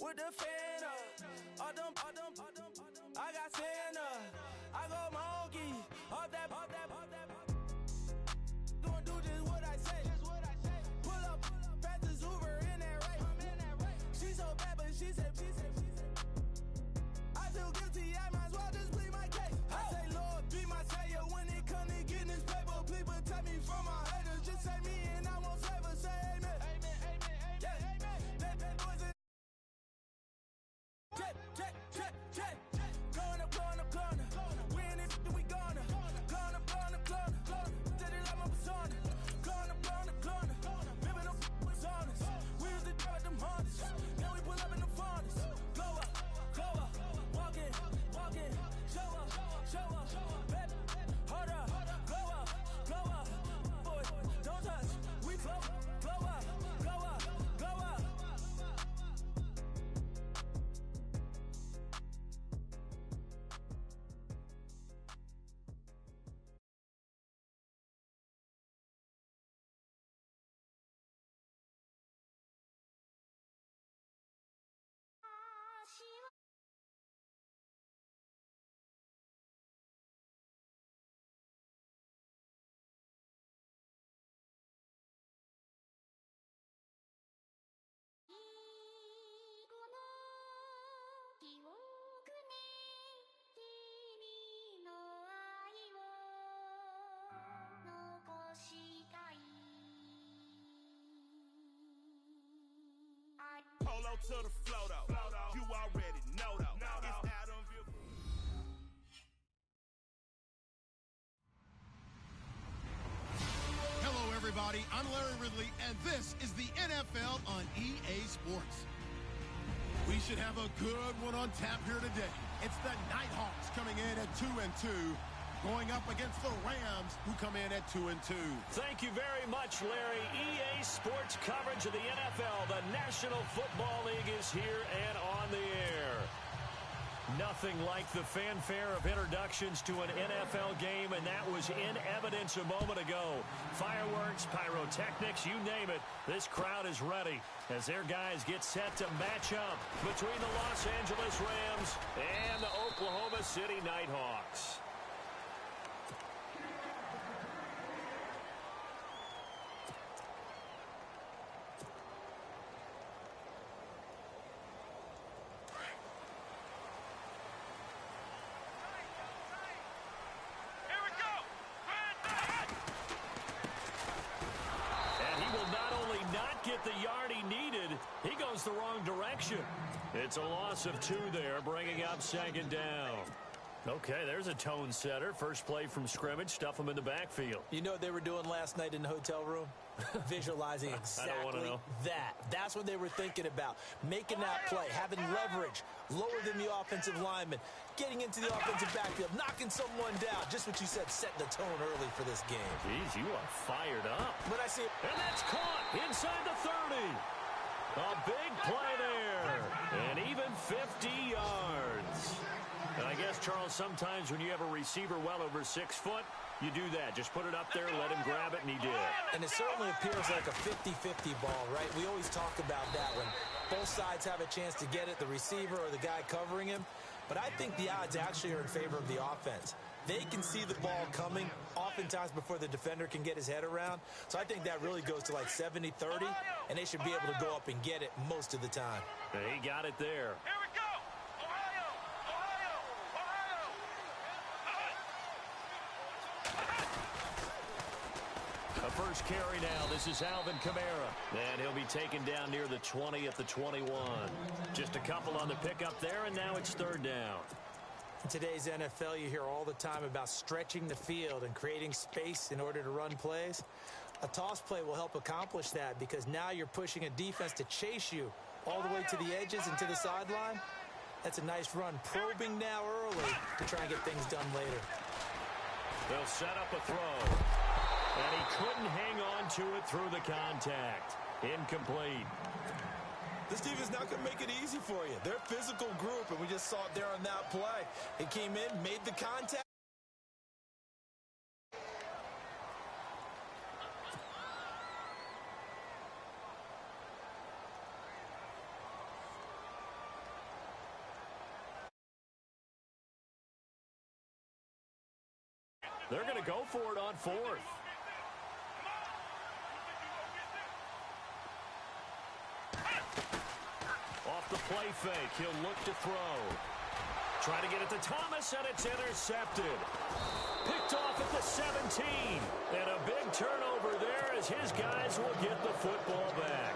with the fan up. All them, I got Santa. I go monkey. All that. Gonna do just what I say. Pull up, pass the Uber in that race. She so bad, but she said. I feel guilty, I might as well just plead my case. I say, Lord, be my savior when it come to getting this paper. Please protect me from my haters. Just say me and I won't save her. Say amen. Check. Going up. We in it, we gonna. Going up. Did it like my persona. Going up. Living no personas. We used to drive them Hondas. Now we pull up in the Fondas. Glow up. Walking. Show up. Baby, hold up. Glow up. Boy, don't touch. We glow up. Polo to the flow though. You already know though. It's Adamville. Hello, everybody. I'm Larry Ridley, and this is the NFL on EA Sports. We should have a good one on tap here today. It's the Nighthawks coming in at 2-2, going up against the Rams, who come in at 2-2. Thank you very much, Larry. EA Sports coverage of the NFL. The National Football League is here and on the air. Nothing like the fanfare of introductions to an NFL game, and that was in evidence a moment ago. Fireworks, pyrotechnics, you name it. This crowd is ready as their guys get set to match up between the Los Angeles Rams and the Oklahoma City Nighthawks. The yard he needed, he goes the wrong direction. It's a loss of 2 there, bringing up second down. Okay, there's a tone setter. First play from scrimmage, stuff him in the backfield. You know what they were doing last night in the hotel room? Visualizing exactly that. That's what they were thinking about. Making that play, having leverage, lower than the offensive lineman, getting into the offensive backfield, knocking someone down. Just what you said, set the tone early for this game. Jeez, you are fired up. When I see it. And that's caught inside the 30. A big play there. And even 50 yards. And I guess, Charles, sometimes when you have a receiver well over 6 foot, you do that. Just put it up there, let him grab it, and he did. And it certainly appears like a 50-50 ball, right? We always talk about that when both sides have a chance to get it, the receiver or the guy covering him. But I think the odds actually are in favor of the offense. They can see the ball coming oftentimes before the defender can get his head around. So I think that really goes to like 70-30, and they should be able to go up and get it most of the time. He got it there. Here we go. Ohio. A first carry now. This is Alvin Kamara. And he'll be taken down near the 20 at the 21. Just a couple on the pickup there, and now it's third down. In today's NFL, you hear all the time about stretching the field and creating space in order to run plays. A toss play will help accomplish that because now you're pushing a defense to chase you all the way to the edges and to the sideline. That's a nice run. Probing now early to try and get things done later. They'll set up a throw. And he couldn't hang on to it through the contact. Incomplete. This defense not going to make it easy for you. They're a physical group, and we just saw it there on that play. It came in, made the contact. They're going to go for it on fourth. Off the play fake, he'll look to throw. Trying to get it to Thomas, and it's intercepted. Picked off at the 17. And a big turnover there as his guys will get the football back.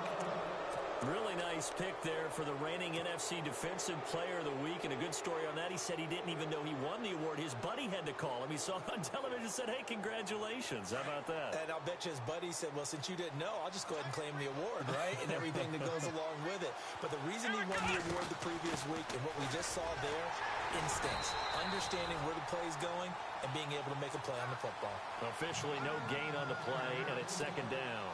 Really nice pick there for the reigning NFC Defensive Player of the Week. And a good story on that. He said he didn't even know he won the award. His buddy had to call him. He saw it on television and said, hey, congratulations. How about that? And I'll bet you his buddy said, well, since you didn't know, I'll just go ahead and claim the award, right? And everything that goes along with it. But the reason he won the award the previous week and what we just saw there, instincts, understanding where the play is going and being able to make a play on the football. Officially no gain on the play, and it's second down.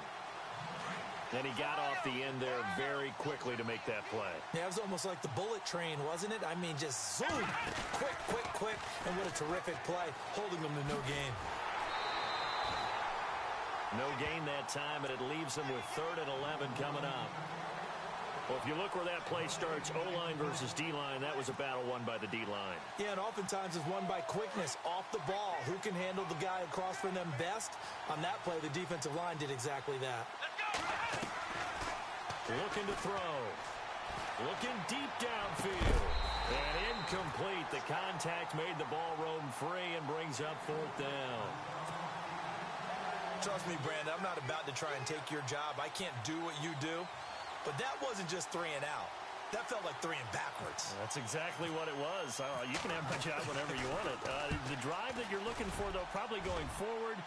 And he got off the end there very quickly to make that play. Yeah, it was almost like the bullet train, wasn't it? I mean, just zoom, quick, quick, quick, and what a terrific play, holding them to no gain. No gain that time, and it leaves them with 3rd and 11 coming up. Well, if you look where that play starts, O-line versus D-line, that was a battle won by the D-line. Yeah, and oftentimes it's won by quickness, off the ball. Who can handle the guy across from them best? On that play, the defensive line did exactly that. Looking to throw. Looking deep downfield. And incomplete. The contact made the ball roam free and brings up 4th down. Trust me, Brandon, I'm not about to try and take your job. I can't do what you do. But that wasn't just 3 and out. That felt like 3 and backwards. That's exactly what it was. You can have my job whenever you want it. The drive that you're looking for, though, probably going forward.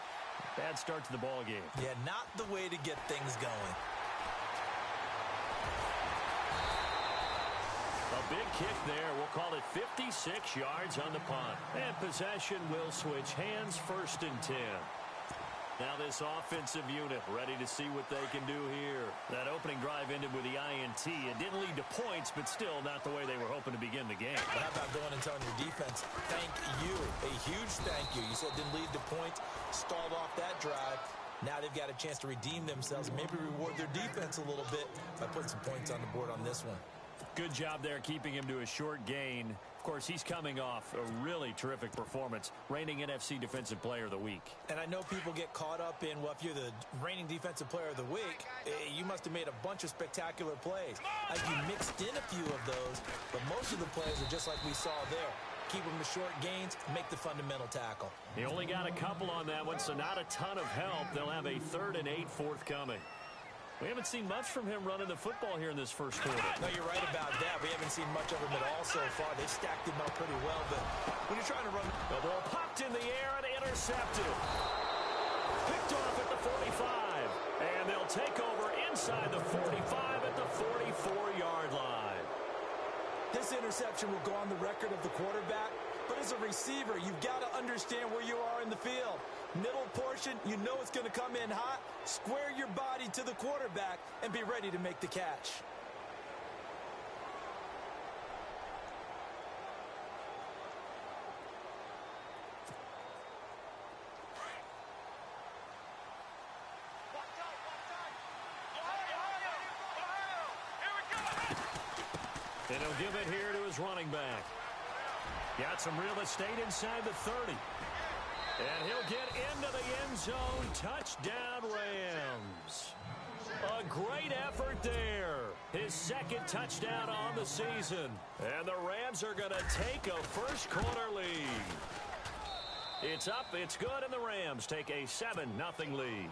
Bad start to the ball game. Yeah, not the way to get things going. A big kick there. We'll call it 56 yards on the punt. And possession will switch hands, 1st and 10. Now this offensive unit ready to see what they can do here. That opening drive ended with the INT. It didn't lead to points, but still not the way they were hoping to begin the game. But how about going and telling your defense, thank you, a huge thank you. You said didn't lead to points, stalled off that drive. Now they've got a chance to redeem themselves and maybe reward their defense a little bit by putting some points on the board on this one. Good job there keeping him to a short gain. Of course, he's coming off a really terrific performance, reigning NFC Defensive Player of the Week. And I know people get caught up in, well, if you're the reigning Defensive Player of the Week, you must have made a bunch of spectacular plays. You mixed in a few of those, but most of the plays are just like we saw there. Keep them to short gains, make the fundamental tackle. He only got a couple on that one, so not a ton of help. They'll have a 3rd and 8 forthcoming. We haven't seen much from him running the football here in this first quarter. No, you're right about that. We haven't seen much of him at all so far. They've stacked him up pretty well, but when you're trying to run... The ball popped in the air and intercepted. Picked off at the 45. And they'll take over inside the 45 at the 44-yard line. This interception will go on the record of the quarterback, but as a receiver, you've got to understand where you are in the field. Middle portion, you know it's going to come in hot. Square your body to the quarterback and be ready to make the catch. And he'll give it here to his running back. Got some real estate inside the 30. And he'll get into the end zone. Touchdown, Rams. A great effort there. His 2nd touchdown on the season. And the Rams are going to take a first quarter lead. It's up, it's good, and the Rams take a 7-0 lead.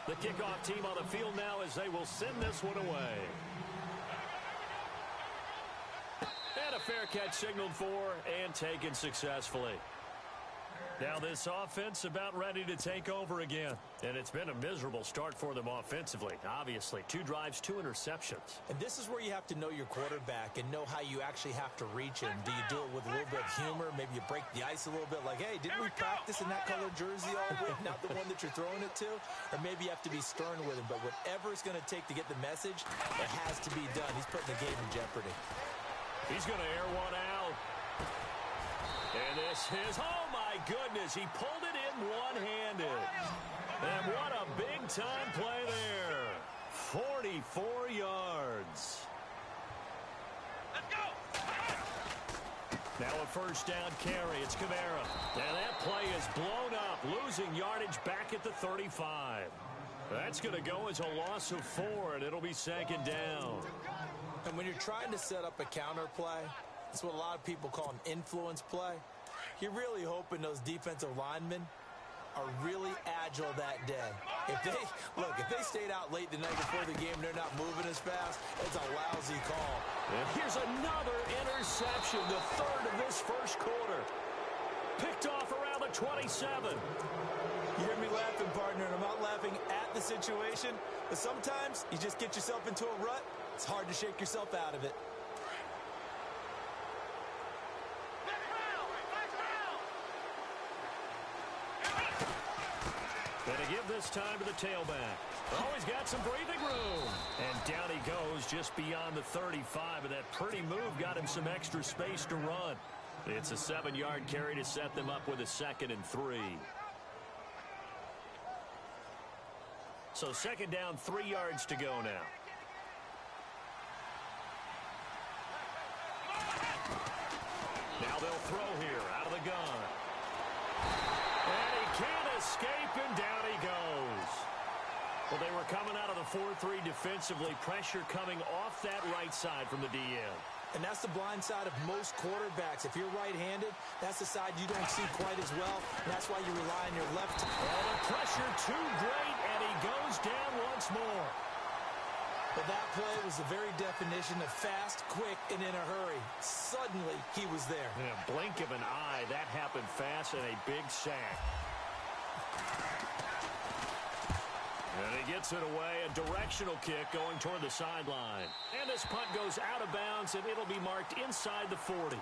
The kickoff team on the field now as they will send this one away. And a fair catch signaled for and taken successfully. Now this offense about ready to take over again. And it's been a miserable start for them offensively. Obviously, 2 drives, 2 interceptions. And this is where you have to know your quarterback and know how you actually have to reach him. Do you do it with a little bit of humor? Maybe you break the ice a little bit like, hey, didn't we practice in that color jersey all week? Not the one that you're throwing it to? Or maybe you have to be stern with him. But whatever it's going to take to get the message, it has to be done. He's putting the game in jeopardy. He's going to air one out. And this is, oh my goodness, he pulled it in one-handed. And what a big-time play there. 44 yards. Let's go. Now a first down carry. It's Kamara. And that play is blown up, losing yardage back at the 35. That's going to go as a loss of 4, and it'll be second down. And when you're trying to set up a counter play, that's what a lot of people call an influence play. You're really hoping those defensive linemen are really agile that day. If they stayed out late the night before the game, they're not moving as fast, it's a lousy call. And here's another interception, the third of this first quarter. Picked off around the 27. You hear me laughing, partner, and I'm not laughing at the situation, but sometimes you just get yourself into a rut. It's hard to shake yourself out of it. Gonna give this time to the tailback. Oh, he's got some breathing room. And down he goes just beyond the 35. And that pretty move got him some extra space to run. It's a 7-yard carry to set them up with a 2nd and 3. So second down, 3 yards to go now. Now they'll throw here out of the gun. And he can't escape, and down he goes. Well, they were coming out of the 4-3 defensively. Pressure coming off that right side from the DN. And that's the blind side of most quarterbacks. If you're right-handed, that's the side you don't see quite as well. And that's why you rely on your left. Oh, the pressure too great, and he goes down once more. But that play was the very definition of fast, quick, and in a hurry. Suddenly, he was there. In a blink of an eye, that happened fast, and a big sack. And he gets it away, a directional kick going toward the sideline. And this punt goes out of bounds, and it'll be marked inside the 40.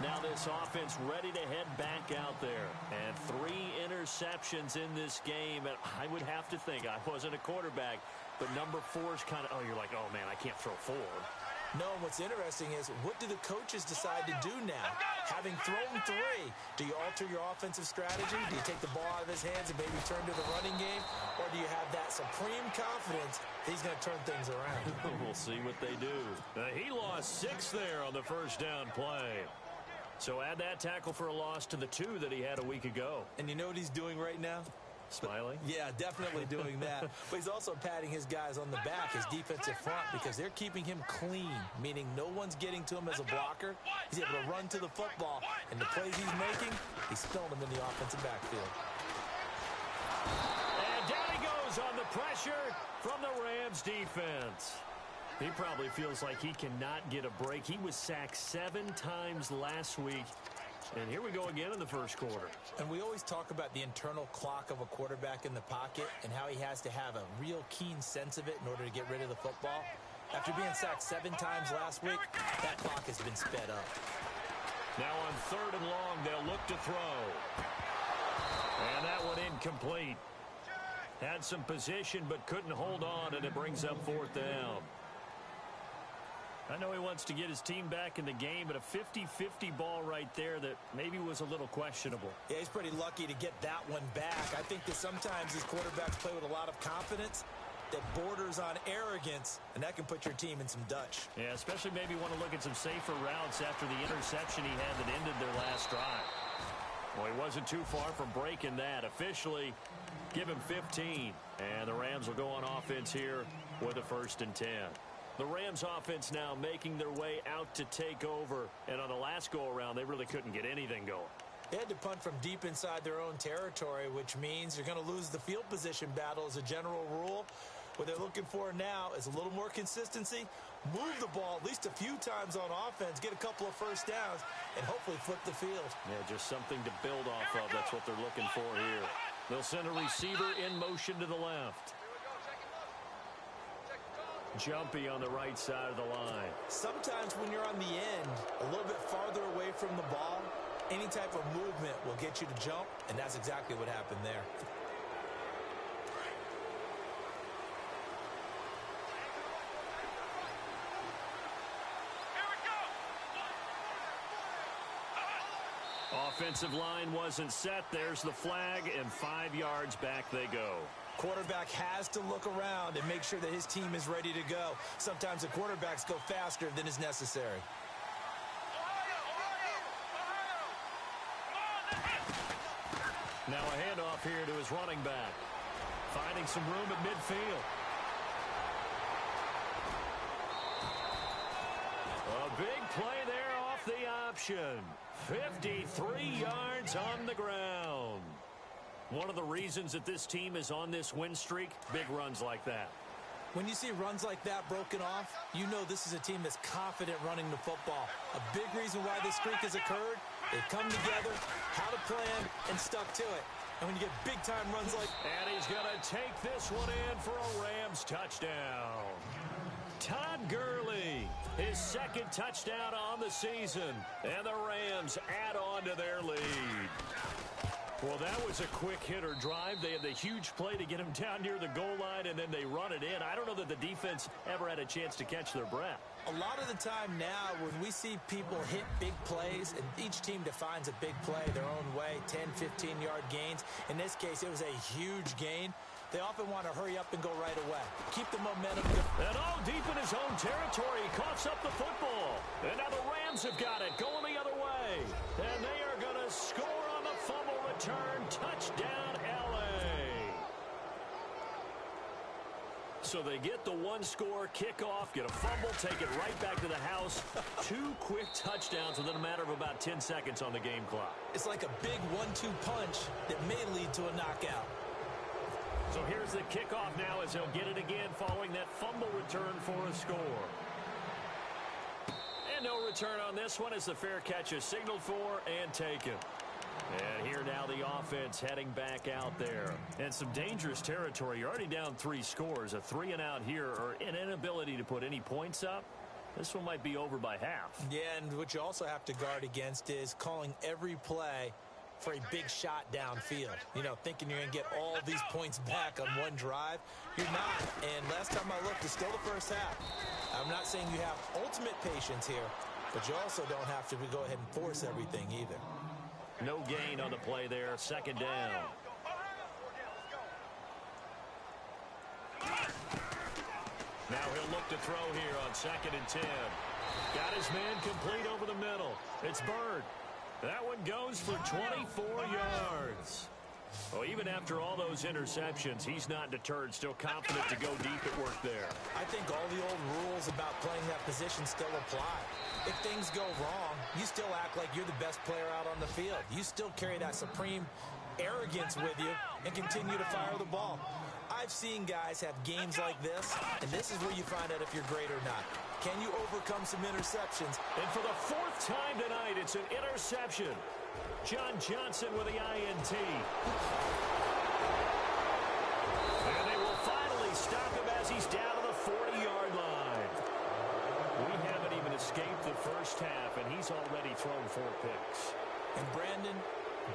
Now this offense ready to head back out there. And 3 interceptions in this game. And I would have to think, I wasn't a quarterback, but number 4 is kind of, you're like, oh, man, I can't throw 4. No, what's interesting is, what do the coaches decide to do now? Having thrown 3, do you alter your offensive strategy? Do you take the ball out of his hands and maybe turn to the running game? Or do you have that supreme confidence that he's going to turn things around? We'll see what they do. He lost 6 there on the first down play. So add that tackle for a loss to the 2 that he had a week ago. And you know what he's doing right now? Smiling? Yeah, definitely doing that. But he's also patting his guys on the back, his defensive front, because they're keeping him clean, meaning no one's getting to him as a blocker. He's able to run to the football, and the plays he's making, he's spilling them in the offensive backfield. And down he goes on the pressure from the Rams defense. He probably feels like he cannot get a break. He was sacked 7 times last week. And here we go again in the first quarter. And we always talk about the internal clock of a quarterback in the pocket and how he has to have a real keen sense of it in order to get rid of the football. After being sacked 7 times last week, that clock has been sped up. Now on 3rd and long, they'll look to throw. And that one incomplete. Had some position but couldn't hold on, and it brings up 4th down. I know he wants to get his team back in the game, but a 50-50 ball right there that maybe was a little questionable. Yeah, he's pretty lucky to get that one back. I think that sometimes these quarterbacks play with a lot of confidence that borders on arrogance, and that can put your team in some Dutch. Yeah, especially maybe want to look at some safer routes after the interception he had that ended their last drive. Well, he wasn't too far from breaking that. Officially, give him 15. And the Rams will go on offense here with a 1st and 10. The Rams offense now making their way out to take over. And on the last go-around, they really couldn't get anything going. They had to punt from deep inside their own territory, which means you're going to lose the field position battle as a general rule. What they're looking for now is a little more consistency, move the ball at least a few times on offense, get a couple of first downs, and hopefully flip the field. Yeah, just something to build off of. That's what they're looking for here. They'll send a receiver in motion to the left. Jumpy on the right side of the line. Sometimes when you're on the end, a little bit farther away from the ball, any type of movement will get you to jump, and that's exactly what happened there. Offensive line wasn't set. There's the flag, and 5 yards back they go. Quarterback has to look around and make sure that his team is ready to go. Sometimes the quarterbacks go faster than is necessary. off here to his running back. Finding some room at midfield. A big play there off the option. 53 yards on the ground. One of the reasons that this team is on this win streak, big runs like that. When you see runs like that broken off, you know this is a team that's confident running the football. A big reason why this streak has occurred, they've come together, had a plan, and stuck to it. And when you get big-time runs like... And he's going to take this one in for a Rams touchdown. Todd Gurley, his second touchdown on the season. And the Rams add on to their lead. Well, that was a quick hitter drive. They had the huge play to get him down near the goal line, and then they run it in. I don't know that the defense ever had a chance to catch their breath. A lot of the time now, when we see people hit big plays, and each team defines a big play their own way, 10, 15-yard gains. In this case, it was a huge gain. They often want to hurry up and go right away. Keep the momentum. And all deep in his own territory, he coughs up the football. And now the Rams have got it, going the other way. And they are going to score on the fumble return. Touchdown, L.A. So they get the one-score kickoff, get a fumble, take it right back to the house. 2 quick touchdowns within a matter of about 10 seconds on the game clock. It's like a big 1-2 punch that may lead to a knockout. So here's the kickoff now as he'll get it again following that fumble return for a score. And no return on this one as the fair catch is signaled for and taken. And here now the offense heading back out there. And some dangerous territory. You're already down 3 scores. A 3-and-out here or an inability to put any points up. This one might be over by half. Yeah, and what you also have to guard against is calling every play for a big shot downfield. You know, thinking you're going to get all these points back on one drive. You're not. And last time I looked, it's still the first half. I'm not saying you have ultimate patience here, but you also don't have to go ahead and force everything either. No gain on the play there. Second down. Now he'll look to throw here on 2nd and 10. Got his man complete over the middle. It's Bird. That one goes for 24 yards. Well, even after all those interceptions, he's not deterred, still confident to go deep at work there. I think all the old rules about playing that position still apply. If things go wrong, you still act like you're the best player out on the field. You still carry that supreme arrogance with you and continue to fire the ball. I've seen guys have games like this, and this is where you find out if you're great or not. Can you overcome some interceptions? And for the 4th time tonight, it's an interception. John Johnson with the INT. And they will finally stop him as he's down to the 40-yard line. We haven't even escaped the first half, and he's already thrown 4 picks. And Brandon,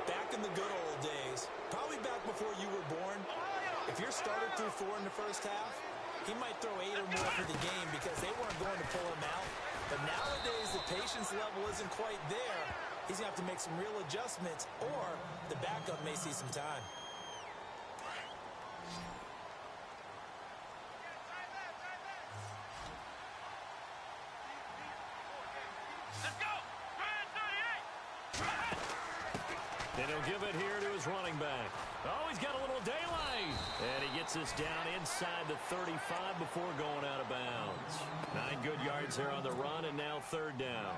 back in the good old days, probably back before you were born, if your starter threw 4 in the first half, he might throw 8 or more for the game because they weren't going to pull him out. But nowadays, the patience level isn't quite there. He's going to have to make some real adjustments, or the backup may see some time. Let's go! 38! And he'll give it here to his running back. Oh, he's got a little daylight. And he gets this down inside the 35 before going out of bounds. 9 good yards there on the run, and now 3rd down.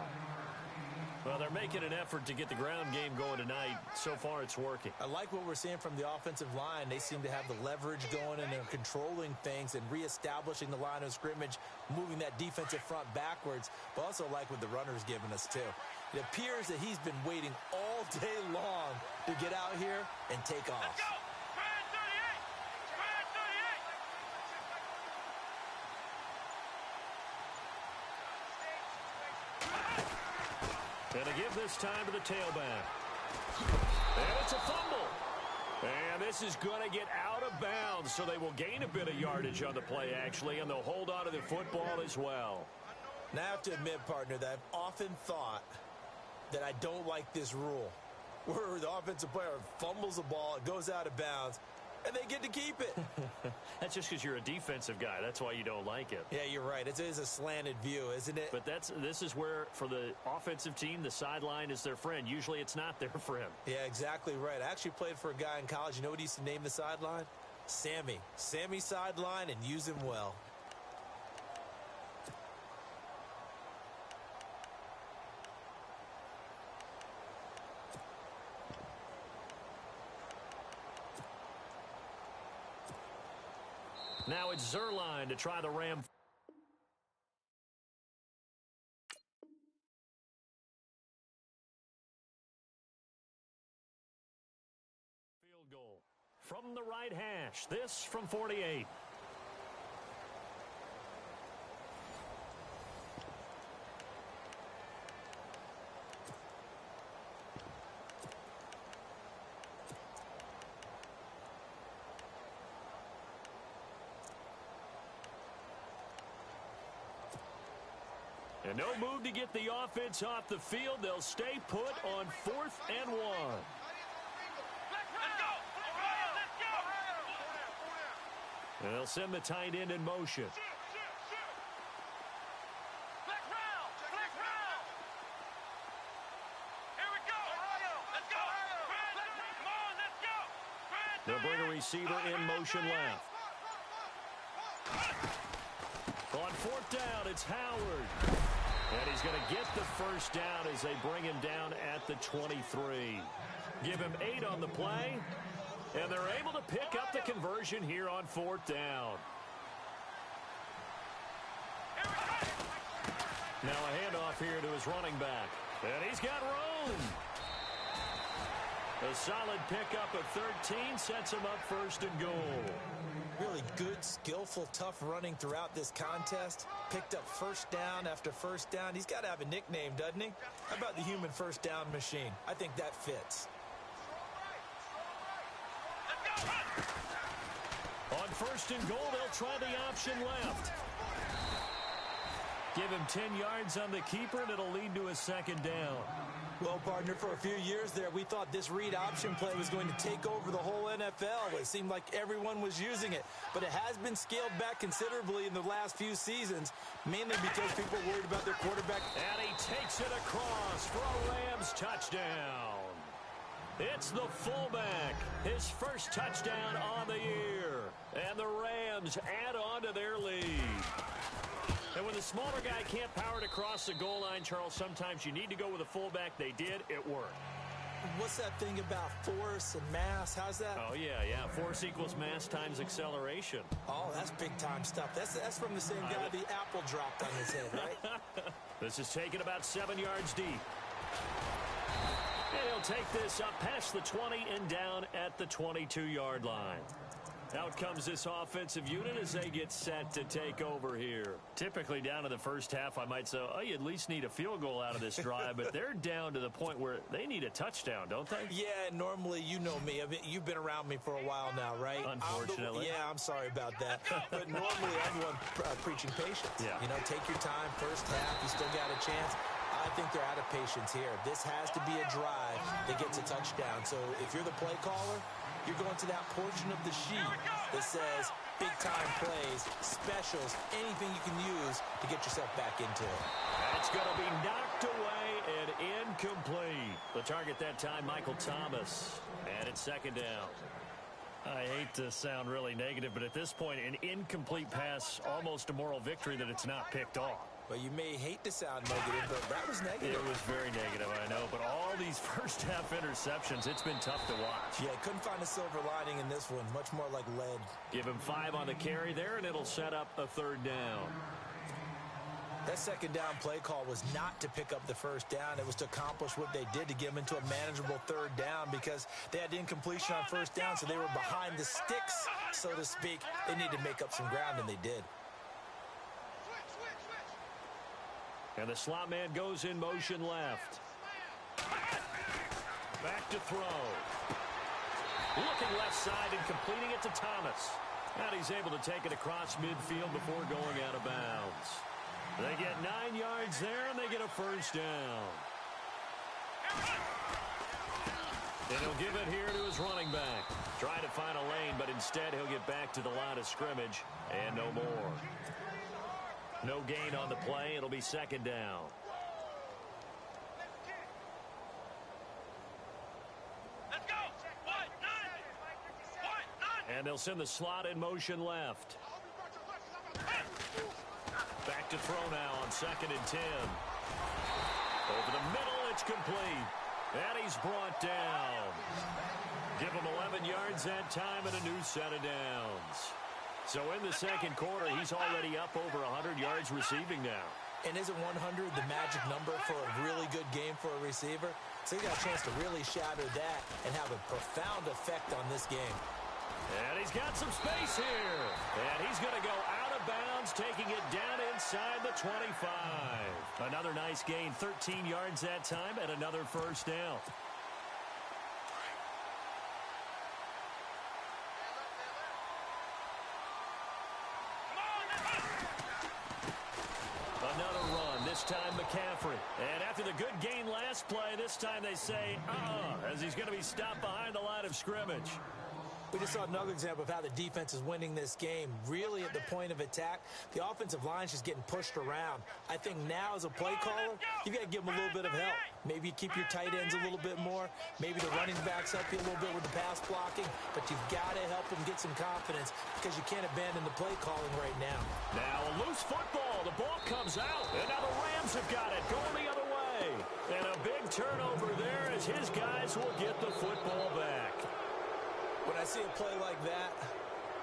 Well, they're making an effort to get the ground game going tonight. So far, it's working. I like what we're seeing from the offensive line. They seem to have the leverage going, and they're controlling things and reestablishing the line of scrimmage, moving that defensive front backwards, but also like what the runner's giving us, too. It appears that he's been waiting all day long to get out here and take off. Let's go! 38! And to give this time to the tailback. And it's a fumble. And this is going to get out of bounds, so they will gain a bit of yardage on the play, actually, and they'll hold on to the football as well. Now, I have to admit, partner, that I've often thought that I don't like this rule, where the offensive player fumbles the ball, it goes out of bounds, and they get to keep it. That's just because you're a defensive guy. That's why you don't like it. Yeah, you're right. It is a slanted view, isn't it? But this is where, for the offensive team, the sideline is their friend. Usually it's not their friend. Yeah, exactly right. I actually played for a guy in college. You know what he used to name the sideline? Sammy. Sammy sideline, and use him well. Now it's Zerline to try the Ram. Field goal from the right hash. This from 48. And no move to get the offense off the field. They'll stay put on 4th and 1. And they'll send the tight end in motion. They'll bring a receiver in motion left. On 4th down, it's Howard. And he's going to get the first down as they bring him down at the 23. Give him 8 on the play, and they're able to pick up the conversion here on 4th down. Now a handoff here to his running back, and he's got room. A solid pickup of 13 sets him up 1st and goal. Really good, skillful, tough running throughout this contest. Picked up first down after first down. He's got to have a nickname, doesn't he? How about the human first down machine? I think that fits. On 1st and goal, they'll try the option left. Give him 10 yards on the keeper, and it'll lead to a 2nd down. Well, partner, for a few years there, we thought this read option play was going to take over the whole NFL. It seemed like everyone was using it, but it has been scaled back considerably in the last few seasons, mainly because people are worried about their quarterback. And he takes it across for a Rams touchdown. It's the fullback, his first touchdown on the year, and the Rams add on to their lead. And when the smaller guy can't power it across the goal line, Charles, sometimes you need to go with a fullback. They did. It worked. What's that thing about force and mass? How's that? Oh, yeah. Force equals mass times acceleration. Oh, that's big-time stuff. That's from the same guy the apple dropped on his head, right? This is taken about 7 yards deep. And he'll take this up past the 20 and down at the 22-yard line. Out comes this offensive unit as they get set to take over here. Typically down to the first half, I might say, oh, you at least need a field goal out of this drive, but they're down to the point where they need a touchdown, don't they? Yeah, normally, you know me. You've been around me for a while now, right? Unfortunately. I'm sorry about that. But normally, I'm the one preaching patience. Yeah. You know, take your time, first half, you still got a chance. I think they're out of patience here. This has to be a drive that gets a touchdown. So if you're the play caller, you're going to that portion of the sheet that says big-time plays, specials, anything you can use to get yourself back into it. It's going to be knocked away and incomplete. The target that time, Michael Thomas. And it's 2nd down. I hate to sound really negative, but at this point, an incomplete pass, almost a moral victory that it's not picked off. Well, you may hate to sound negative, but that was negative. It was very negative, I know. But all these first-half interceptions, it's been tough to watch. Yeah, couldn't find a silver lining in this one. Much more like lead. Give him 5 on the carry there, and it'll set up a 3rd down. That 2nd down play call was not to pick up the first down. It was to accomplish what they did to get them into a manageable 3rd down because they had incompletion on first down, so they were behind the sticks, so to speak. They needed to make up some ground, and they did. And the slot man goes in motion left. Back to throw. Looking left side and completing it to Thomas. And he's able to take it across midfield before going out of bounds. They get 9 yards there, and they get a first down. And he'll give it here to his running back. Trying to find a lane, but instead he'll get back to the line of scrimmage. And no more. No gain on the play. It'll be second down. Let's go. And they'll send the slot in motion left. Back to throw now on 2nd and 10. Over the middle, it's complete. And he's brought down. Give him 11 yards that time and a new set of downs. So in the second quarter, he's already up over 100 yards receiving now. And isn't 100 the magic number for a really good game for a receiver? So he got a chance to really shatter that and have a profound effect on this game. And he's got some space here. And he's going to go out of bounds, taking it down inside the 25. Another nice gain, 13 yards that time, and another first down. Another run, this time McCaffrey. And after the good gain last play, this time they say, as he's going to be stopped behind the line of scrimmage. We just saw another example of how the defense is winning this game. Really at the point of attack, the offensive line's just getting pushed around. I think now as a play caller, you've got to give them a little bit of help. Maybe you keep your tight ends a little bit more. Maybe the running backs help you a little bit with the pass blocking. But you've got to help them get some confidence because you can't abandon the play calling right now. Now a loose football. The ball comes out. And now the Rams have got it going the other way. And a big turnover there as his guys will get the football back. When I see a play like that,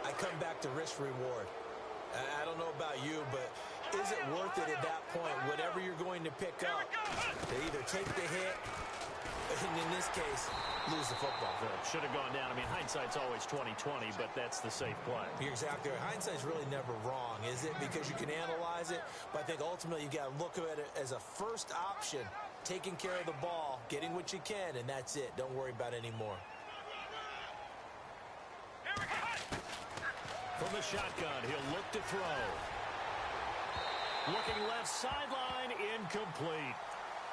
I come back to risk-reward. I don't know about you, but is it worth it at that point, whatever you're going to pick up, to either take the hit, and in this case, lose the football? Should have gone down. I mean, hindsight's always 20/20, but that's the safe play. You're exactly right. Hindsight's really never wrong, is it? Because you can analyze it, but I think ultimately you got to look at it as a first option, taking care of the ball, getting what you can, and that's it. Don't worry about it anymore. From the shotgun, he'll look to throw. Looking left sideline, incomplete.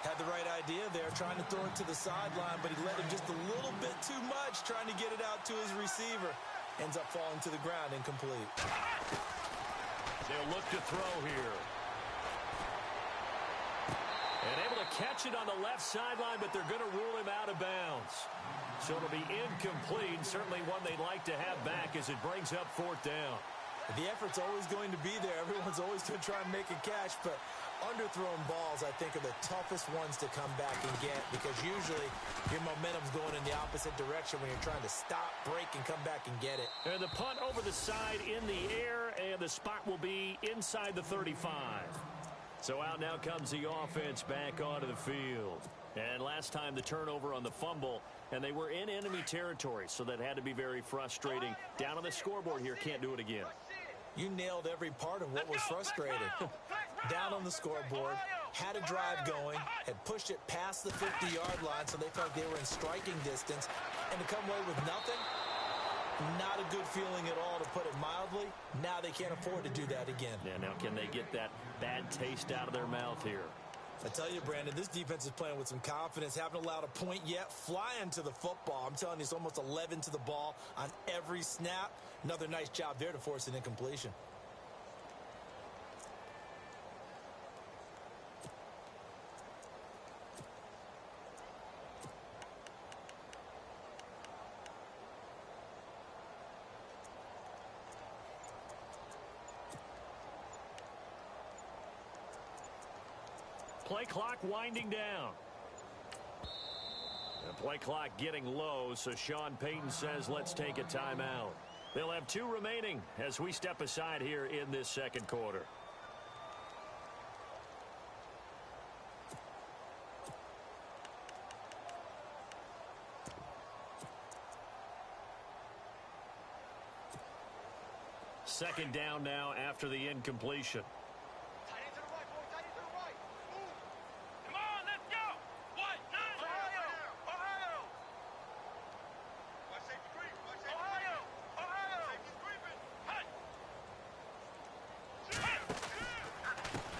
Had the right idea there, trying to throw it to the sideline, but he let him just a little bit too much, trying to get it out to his receiver. Ends up falling to the ground, incomplete. They'll look to throw here. And able to catch it on the left sideline, but they're going to rule him out of bounds. So it'll be incomplete, certainly one they'd like to have back as it brings up 4th down. The effort's always going to be there. Everyone's always going to try and make a catch, but underthrown balls, I think, are the toughest ones to come back and get because usually your momentum's going in the opposite direction when you're trying to stop, break, and come back and get it. And the punt over the side in the air, and the spot will be inside the 35. So out now comes the offense back onto the field. And last time the turnover on the fumble, and they were in enemy territory, so that had to be very frustrating. Down on the scoreboard here, can't do it again. You nailed every part of what was frustrating. Down on the scoreboard, had a drive going, had pushed it past the 50-yard line, so they felt they were in striking distance, and to come away with nothing, not a good feeling at all, to put it mildly. Now they can't afford to do that again. Yeah, now can they get that bad taste out of their mouth here? I tell you, Brandon, this defense is playing with some confidence. Haven't allowed a point yet. Flying to the football. I'm telling you, it's almost 11 to the ball on every snap. Another nice job there to force an incompletion. Play clock winding down. The play clock getting low, so Sean Payton says let's take a timeout. They'll have 2 remaining as we step aside here in this second quarter. Second down now after the incompletion.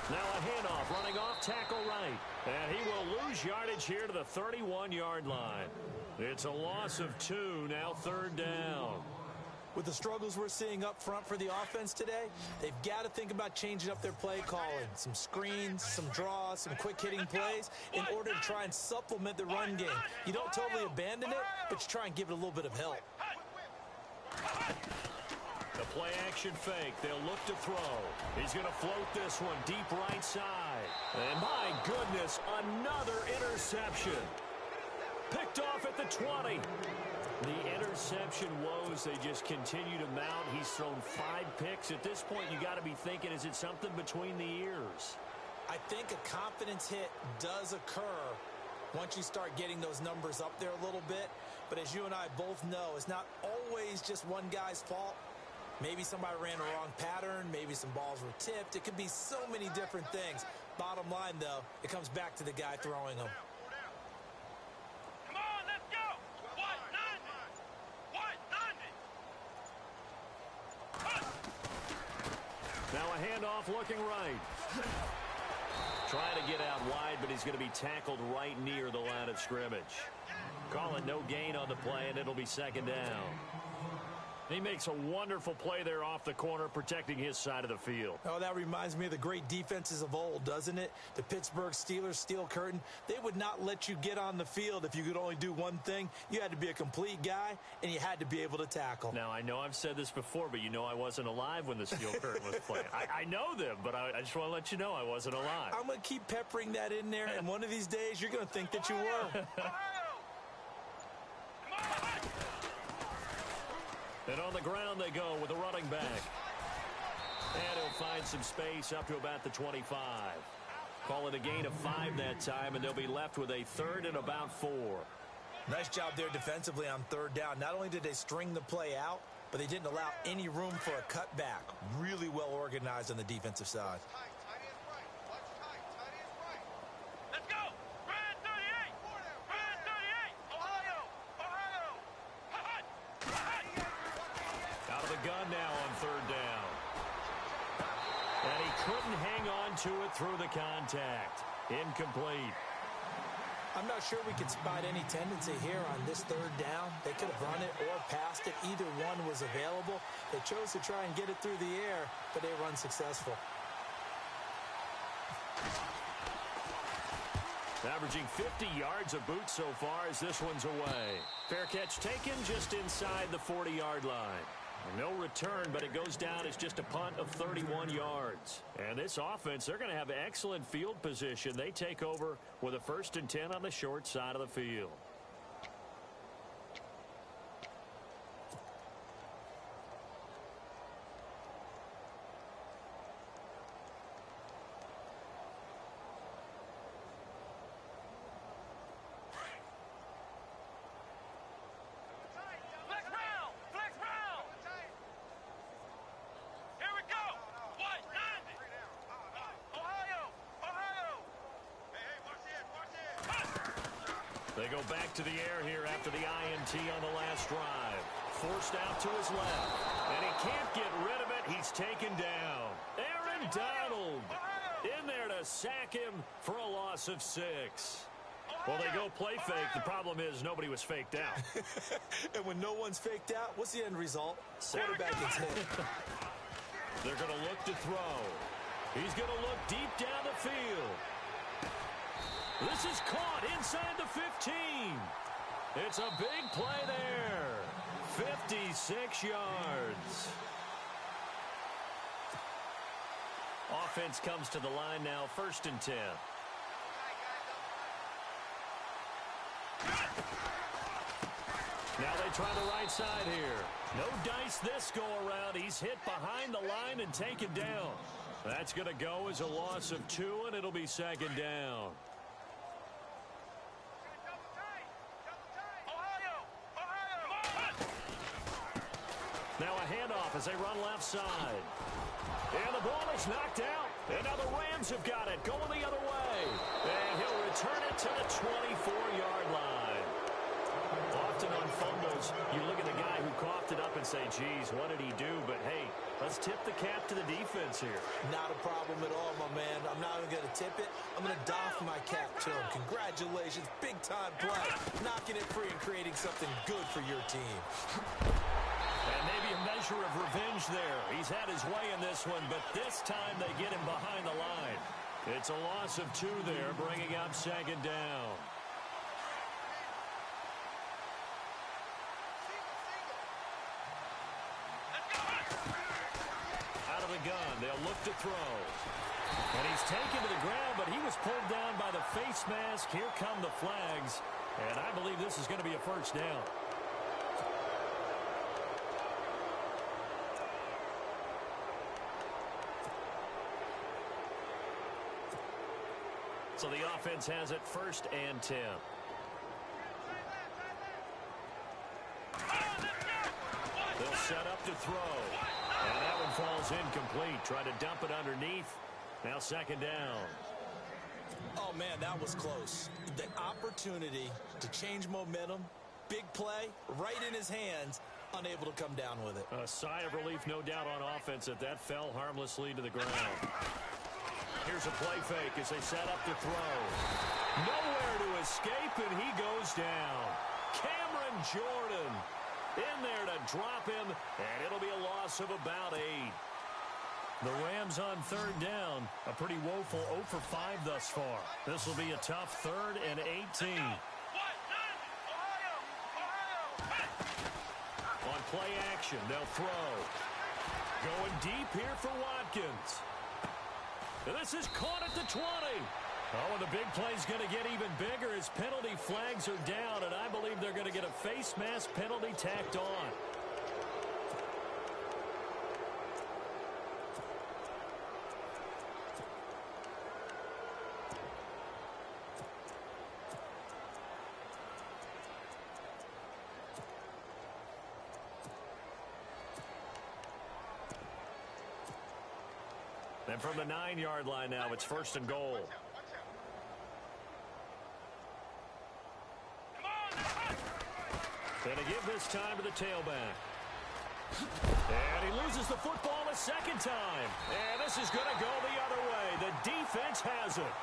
Now a handoff, running off tackle right. And he will lose yardage here to the 31-yard line. It's a loss of 2, now 3rd down. With the struggles we're seeing up front for the offense today, they've got to think about changing up their play calling. Some screens, some draws, some quick-hitting plays in order to try and supplement the run game. You don't totally abandon it, but you try and give it a little bit of help. The play-action fake. They'll look to throw. He's going to float this one deep right side. And my goodness, another interception. Picked off at the 20. The interception woes, they just continue to mount. He's thrown 5 picks. At this point, you got to be thinking, is it something between the ears? I think a confidence hit does occur once you start getting those numbers up there a little bit. But as you and I both know, it's not always just one guy's fault. Maybe somebody ran a wrong pattern. Maybe some balls were tipped. It could be so many different things. Bottom line, though, it comes back to the guy throwing them. Now a handoff looking right. Trying to get out wide, but he's going to be tackled right near the line of scrimmage. Call it no gain on the play, and it'll be 2nd down. He makes a wonderful play there off the corner, protecting his side of the field. Oh, that reminds me of the great defenses of old, doesn't it? The Pittsburgh Steelers steel curtain. They would not let you get on the field if you could only do one thing. You had to be a complete guy, and you had to be able to tackle. Now, I know I've said this before, but you know I wasn't alive when the steel curtain was playing. I know them, but I just want to let you know I wasn't alive. I'm going to keep peppering that in there, and one of these days you're going to think that you were. And on the ground they go with a running back. And he'll find some space up to about the 25. Call it a gain of 5 that time, and they'll be left with a 3rd and about 4. Nice job there defensively on 3rd down. Not only did they string the play out, but they didn't allow any room for a cutback. Really well organized on the defensive side. Gun now on 3rd down. And he couldn't hang on to it through the contact. Incomplete. I'm not sure we could spot any tendency here on this 3rd down. They could have run it or passed it. Either one was available. They chose to try and get it through the air, but they were unsuccessful. Averaging 50 yards of boot so far as this one's away. Fair catch taken just inside the 40-yard line. No return, but it goes down as just a punt of 31 yards. And this offense, they're going to have excellent field position. They take over with a 1st and 10 on the short side of the field. They go back to the air here after the INT on the last drive. Forced out to his left. And he can't get rid of it. He's taken down. Aaron Donald in there to sack him for a loss of 6. Well, they go play fake. The problem is nobody was faked out. And when no one's faked out, what's the end result? Quarterback gets hit. They're going to look to throw. He's going to look deep down the field. This is caught inside the 15. It's a big play there. 56 yards. Offense comes to the line now, 1st and 10. Now they try the right side here. No dice this go around. He's hit behind the line and taken down. That's going to go as a loss of 2, and it'll be 2nd down. Now a handoff as they run left side. And the ball is knocked out. And now the Rams have got it, going the other way. And he'll return it to the 24-yard line. Often on fumbles, you look at the guy who coughed it up and say, geez, what did he do? But, hey, Let's tip the cap to the defense here. Not a problem at all, my man. I'm not even going to tip it. I'm going to doff my cap to him. Congratulations. Big-time play. Knocking it free and creating something good for your team. And maybe a measure of revenge there. He's had his way in this one, but this time they get him behind the line. It's a loss of 2 there, bringing up second down. Out of the gun, they'll look to throw. And he's taken to the ground, but he was pulled down by the face mask. Here come the flags, and I believe this is going to be a first down. So the offense has it 1st and 10. They'll set up to throw. And that one falls incomplete. Try to dump it underneath. Now 2nd down. Oh, man, that was close. The opportunity to change momentum, big play, right in his hands, unable to come down with it. A sigh of relief, no doubt, on offense that fell harmlessly to the ground. Here's a play fake as they set up to throw. Nowhere to escape, and he goes down. Cameron Jordan in there to drop him, and it'll be a loss of about 8. The Rams on 3rd down. A pretty woeful 0 for 5 thus far. This will be a tough 3rd and 18. On play action, they'll throw. Going deep here for Watkins. And this is caught at the 20. Oh, and the big play's going to get even bigger as penalty flags are down, and I believe they're going to get a face mask penalty tacked on. And from the 9-yard line now, it's 1st and goal. And to give this time to the tailback. And he loses the football a 2nd time. And this is going to go the other way. The defense has it.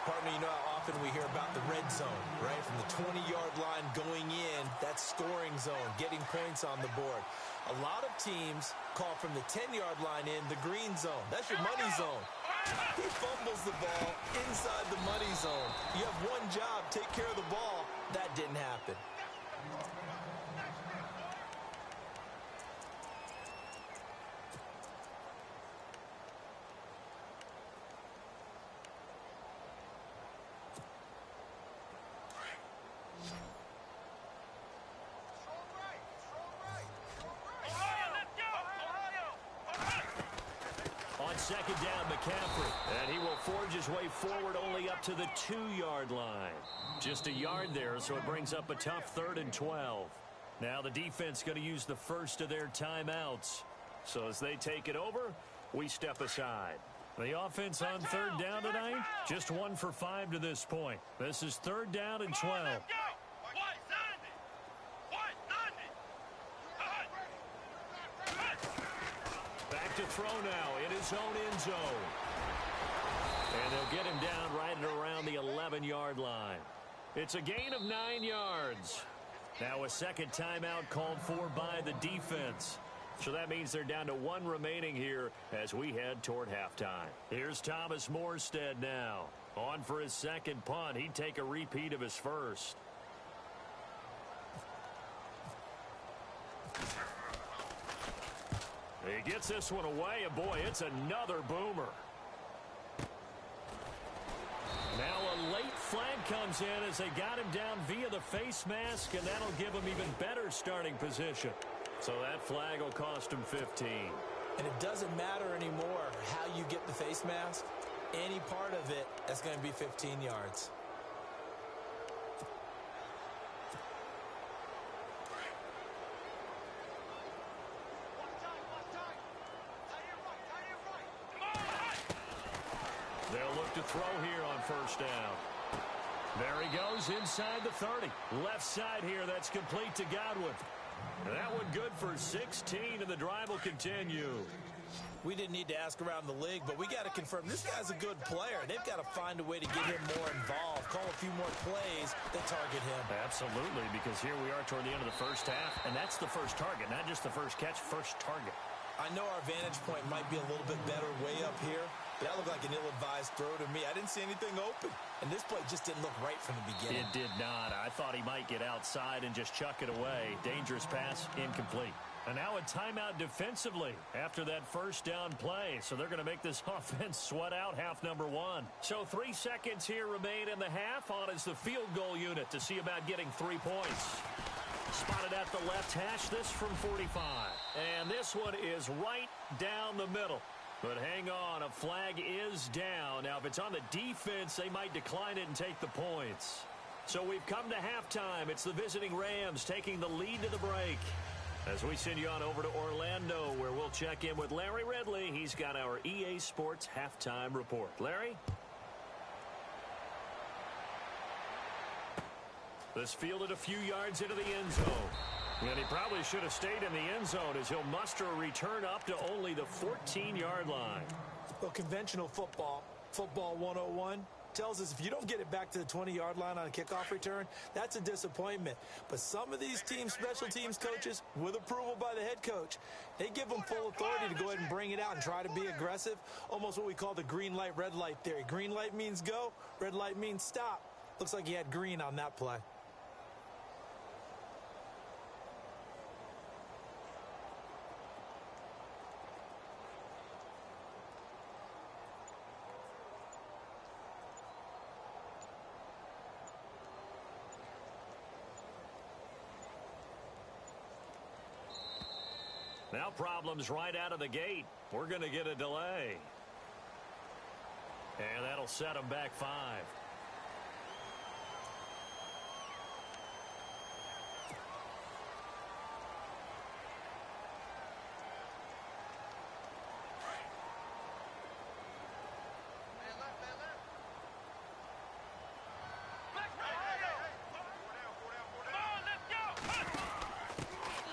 Partner, you know how often we hear about the red zone, right? From the 20-yard line going in, that scoring zone, getting points on the board. A lot of teams call from the 10-yard line in the green zone. That's your money zone. He fumbles the ball inside the money zone. You have one job, take care of the ball. That didn't happen. On 2nd down, McCaffrey. And he will forge his way forward only up to the 2-yard line. Just a yard there, so it brings up a tough 3rd and 12. Now the defense going to use the first of their timeouts. So as they take it over, we step aside. The offense on 3rd down tonight, just 1 for 5 to this point. This is 3rd down and 12. Back to throw now in his own end zone. And they'll get him down right around the 11-yard line. It's a gain of 9 yards. Now a 2nd timeout called for by the defense. So that means they're down to 1 remaining here as we head toward halftime. Here's Thomas Morstead now. On for his 2nd punt. He'd take a repeat of his first. He gets this one away, and boy, it's another boomer. Now a late flag comes in as they got him down via the face mask, and that'll give him even better starting position. So that flag will cost him 15. And it doesn't matter anymore how you get the face mask. Any part of it, that's going to be 15 yards. They'll look to throw here on 1st down. There he goes inside the 30. Left side here, that's complete to Godwin. And that one good for 16, and the drive will continue. We didn't need to ask around the league, but we got to confirm this guy's a good player. They've got to find a way to get him more involved, call a few more plays that target him. Absolutely, because here we are toward the end of the first half, and that's the first target, not just the first catch, first target. I know our vantage point might be a little bit better way up here, but that looked like an ill-advised throw to me. I didn't see anything open, and this play just didn't look right from the beginning. It did not. I thought he might get outside and just chuck it away. Dangerous pass, incomplete. And now a timeout defensively after that first down play. So they're going to make this offense sweat out half number one. So 3 seconds here remain in the half. On is the field goal unit to see about getting 3 points. Spotted at the left hash, this from 45. And this one is right down the middle. But hang on, a flag is down. Now, if it's on the defense, they might decline it and take the points. So we've come to halftime. It's the visiting Rams taking the lead to the break. As we send you on over to Orlando, where we'll check in with Larry Ridley. He's got our EA Sports halftime report. Larry? This fielded a few yards into the end zone. And he probably should have stayed in the end zone as he'll muster a return up to only the 14-yard line. Well, conventional football 101, tells us if you don't get it back to the 20-yard line on a kickoff return, that's a disappointment. But some of these team special teams coaches, with approval by the head coach, they give them full authority to go ahead and bring it out and try to be aggressive, almost what we call the green light, red light theory. Green light means go, red light means stop. Looks like he had green on that play. Now problems right out of the gate. We're going to get a delay. And that'll set them back 5.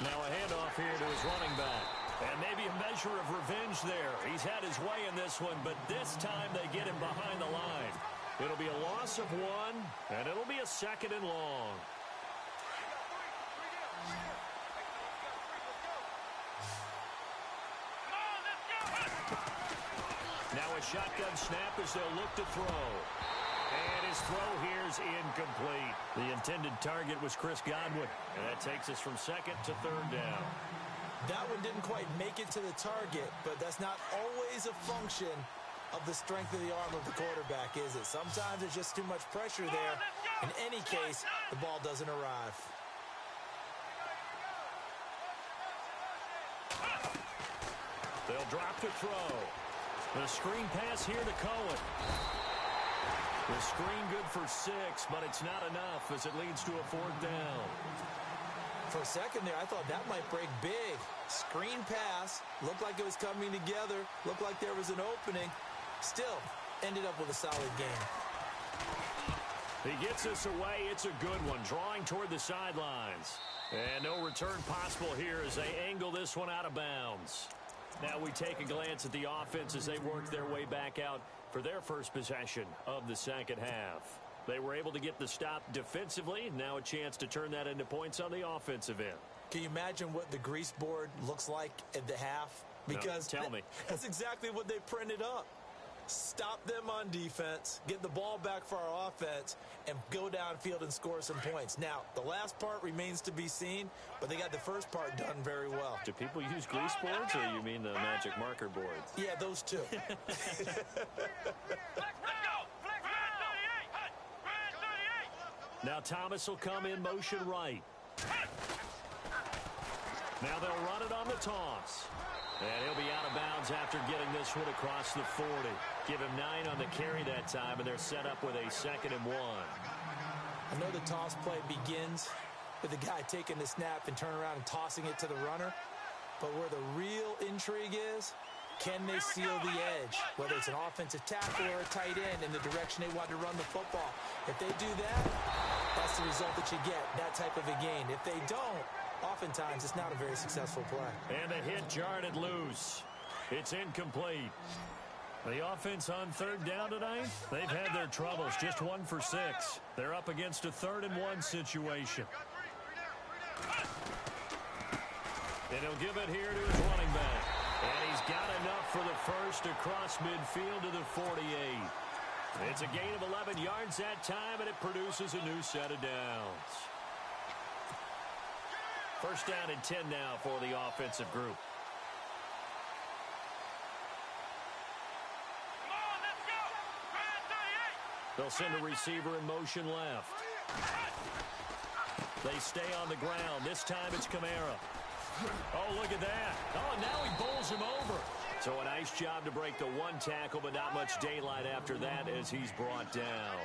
Now a handoff here to his running back. And maybe a measure of revenge there. He's had his way in this one, but this time they get him behind the line. It'll be a loss of 1, and it'll be a 2nd and long. Now a shotgun snap as they'll look to throw. And his throw here is incomplete. The intended target was Chris Godwin. And that takes us from 2nd to 3rd down. That one didn't quite make it to the target, but that's not always a function of the strength of the arm of the quarterback, is it? Sometimes there's just too much pressure there. In any case, the ball doesn't arrive. They'll drop to throw. The screen pass here to Cohen. The screen good for 6, but it's not enough as it leads to a 4th down. For a second there, I thought that might break big. Screen pass, looked like it was coming together, looked like there was an opening. Still, ended up with a solid game. He gets us away. It's a good one, drawing toward the sidelines. And no return possible here as they angle this one out of bounds. Now we take a glance at the offense as they work their way back out for their first possession of the second half. They were able to get the stop defensively. Now a chance to turn that into points on the offensive end. Can you imagine what the grease board looks like at the half? Because no, tell me. That's exactly what they printed up. Stop them on defense, get the ball back for our offense, and go downfield and score some points. Now, the last part remains to be seen, but they got the first part done very well. Do people use grease boards, or you mean the magic marker boards? Yeah, those two. Now Thomas will come in motion right. Now they'll run it on the toss. And he'll be out of bounds after getting this one across the 40. Give him 9 on the carry that time, and they're set up with a 2nd and 1. I know the toss play begins with the guy taking the snap and turning around and tossing it to the runner. But where the real intrigue is, can they seal the edge? Whether it's an offensive tackle or a tight end in the direction they want to run the football. If they do that, that's the result that you get, that type of a gain. If they don't, oftentimes it's not a very successful play. And the hit jarred it loose. It's incomplete. The offense on third down tonight, they've had their troubles. Just 1 for 6. They're up against a 3rd-and-1 situation. And he'll give it here to his running back. And he's got enough for the first across midfield to the 48. It's a gain of 11 yards that time, and it produces a new set of downs. First down and 10 now for the offensive group. They'll send a receiver in motion left. They stay on the ground. This time it's Kamara. Oh, look at that. Oh, and now he bowls him over. So a nice job to break the 1 tackle, but not much daylight after that as he's brought down.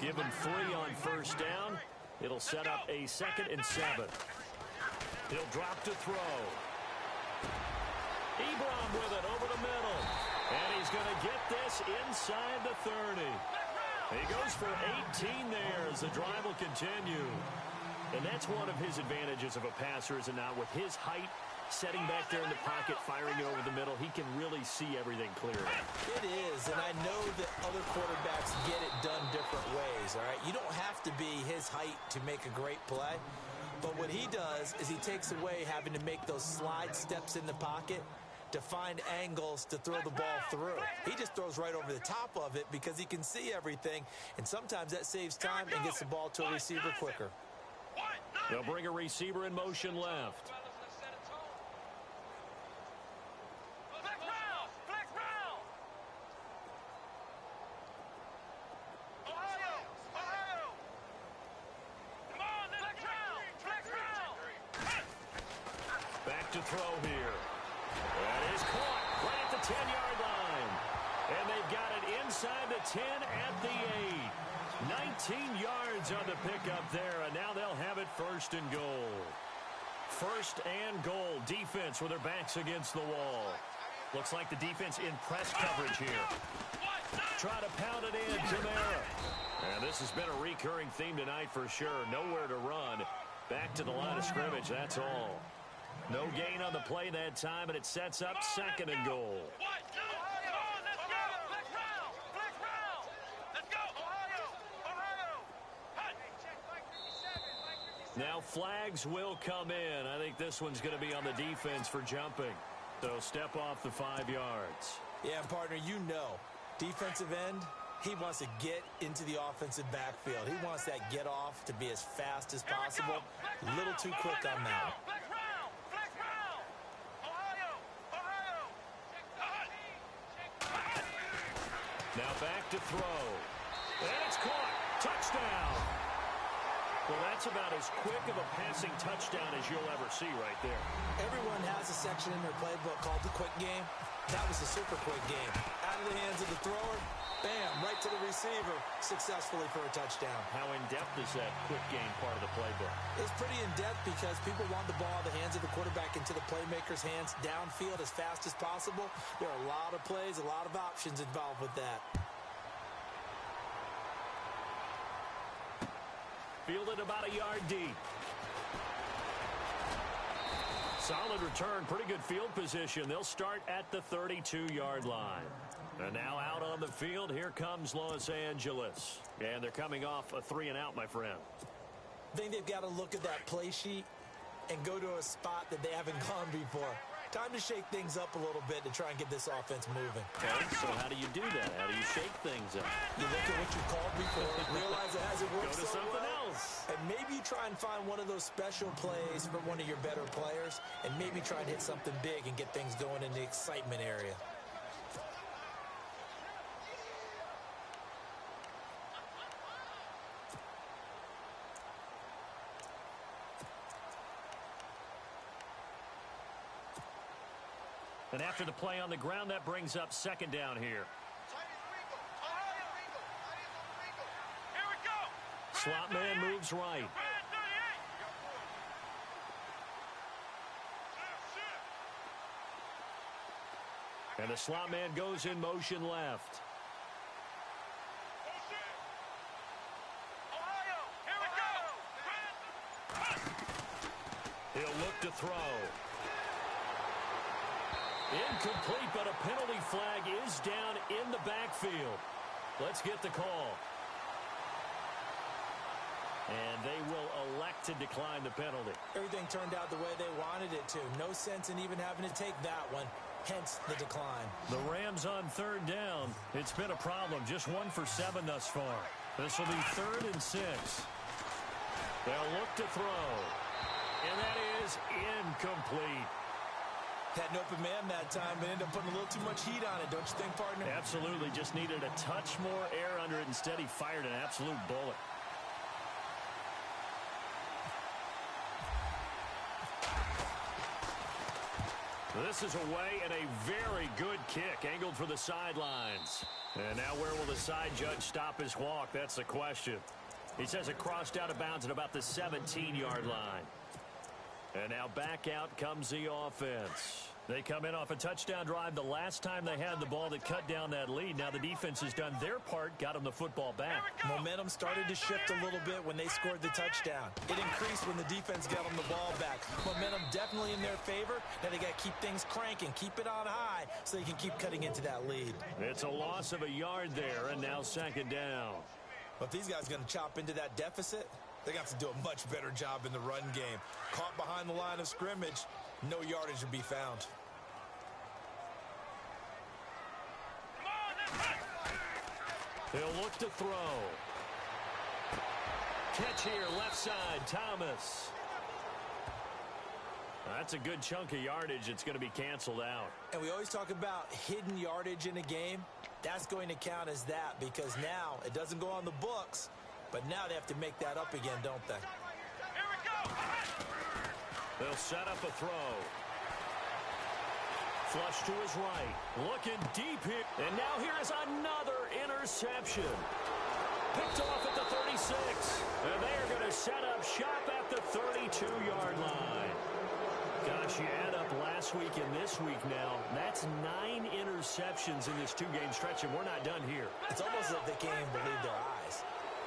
Give him 3 on first down. It'll set up a 2nd and 7. He'll drop to throw. Ebron with it over the middle. And he's going to get this inside the 30. He goes for 18 there as the drive will continue. And that's one of his advantages of a passer, is it not? With his height, setting back there in the pocket, firing it over the middle, he can really see everything clearly. It is, and I know that other quarterbacks get it done different ways, all right? You don't have to be his height to make a great play. But what he does is he takes away having to make those slide steps in the pocket to find angles to throw the ball through. He just throws right over the top of it because he can see everything, and sometimes that saves time and gets the ball to a receiver quicker. They'll bring a receiver in motion left. Back to throw here. That is caught right at the 10-yard line. And they've got it inside the 10 at the 8. 19 yards on the pickup there, and now they'll have it 1st and goal. 1st and goal. Defense with their backs against the wall. Looks like the defense in press coverage here. Try to pound it in, Kamara. And this has been a recurring theme tonight for sure. Nowhere to run. Back to the line of scrimmage, that's all. No gain on the play that time, and it sets up 2nd and goal. Now flags will come in. I think this one's going to be on the defense for jumping. So step off the 5 yards. Yeah, partner, you know, defensive end, he wants to get into the offensive backfield. He wants that get off to be as fast as possible. A little too quick on that. Now back to throw. And it's caught. Touchdown. Well, that's about as quick of a passing touchdown as you'll ever see right there. Everyone has a section in their playbook called the quick game. That was a super quick game. Out of the hands of the thrower, bam, right to the receiver, successfully for a touchdown. How in-depth is that quick game part of the playbook? It's pretty in-depth because people want the ball in the hands of the quarterback into the playmaker's hands downfield as fast as possible. There are a lot of plays, a lot of options involved with that. Fielded about a yard deep. Solid return, pretty good field position. They'll start at the 32-yard line. And now out on the field, here comes Los Angeles. And they're coming off a 3-and-out, my friend. I think they've got to look at that play sheet and go to a spot that they haven't gone before. Time to shake things up a little bit to try and get this offense moving. Okay, so how do you do that? How do you shake things up? You look at what you called before, realize it hasn't worked Go to so something well, else. and maybe you try and find one of those special plays from one of your better players, and maybe try and hit something big and get things going in the excitement area. And after the play on the ground, that brings up 2nd down here. Slot man moves right. And the slot man goes in motion left. He'll look to throw. Incomplete, but a penalty flag is down in the backfield. Let's get the call. And they will elect to decline the penalty. Everything turned out the way they wanted it to. No sense in even having to take that one. Hence the decline. The Rams on 3rd down. It's been a problem. Just 1 for 7 thus far. This will be 3rd and 6. They'll look to throw. And that is incomplete. Had an open man that time, but ended up putting a little too much heat on it, don't you think, partner? Absolutely. Just needed a touch more air under it. Instead, he fired an absolute bullet. This is away and a very good kick, angled for the sidelines. And now where will the side judge stop his walk? That's the question. He says it crossed out of bounds at about the 17-yard line. And now back out comes the offense. They come in off a touchdown drive the last time they had the ball that cut down that lead. Now the defense has done their part, got them the football back. Momentum started to shift a little bit when they scored the touchdown. It increased when the defense got them the ball back. Momentum definitely in their favor. Now they got to keep things cranking, keep it on high so they can keep cutting into that lead. It's a loss of a yard there, and now 2nd down. But if these guys are going to chop into that deficit, they're going to have to do a much better job in the run game. Caught behind the line of scrimmage, no yardage to be found. They'll look to throw. Catch here, left side, Thomas. That's a good chunk of yardage. It's going to be canceled out. And we always talk about hidden yardage in a game. That's going to count as that because now it doesn't go on the books, but now they have to make that up again, don't they? Here we go. They'll set up a throw. Flush to his right. Looking deep here. And now here is another interception. Picked off at the 36. And they are going to set up shop at the 32-yard line. Gosh, you add up last week and this week now. That's 9 interceptions in this 2-game stretch, and we're not done here. It's almost like they can't even believe their eyes.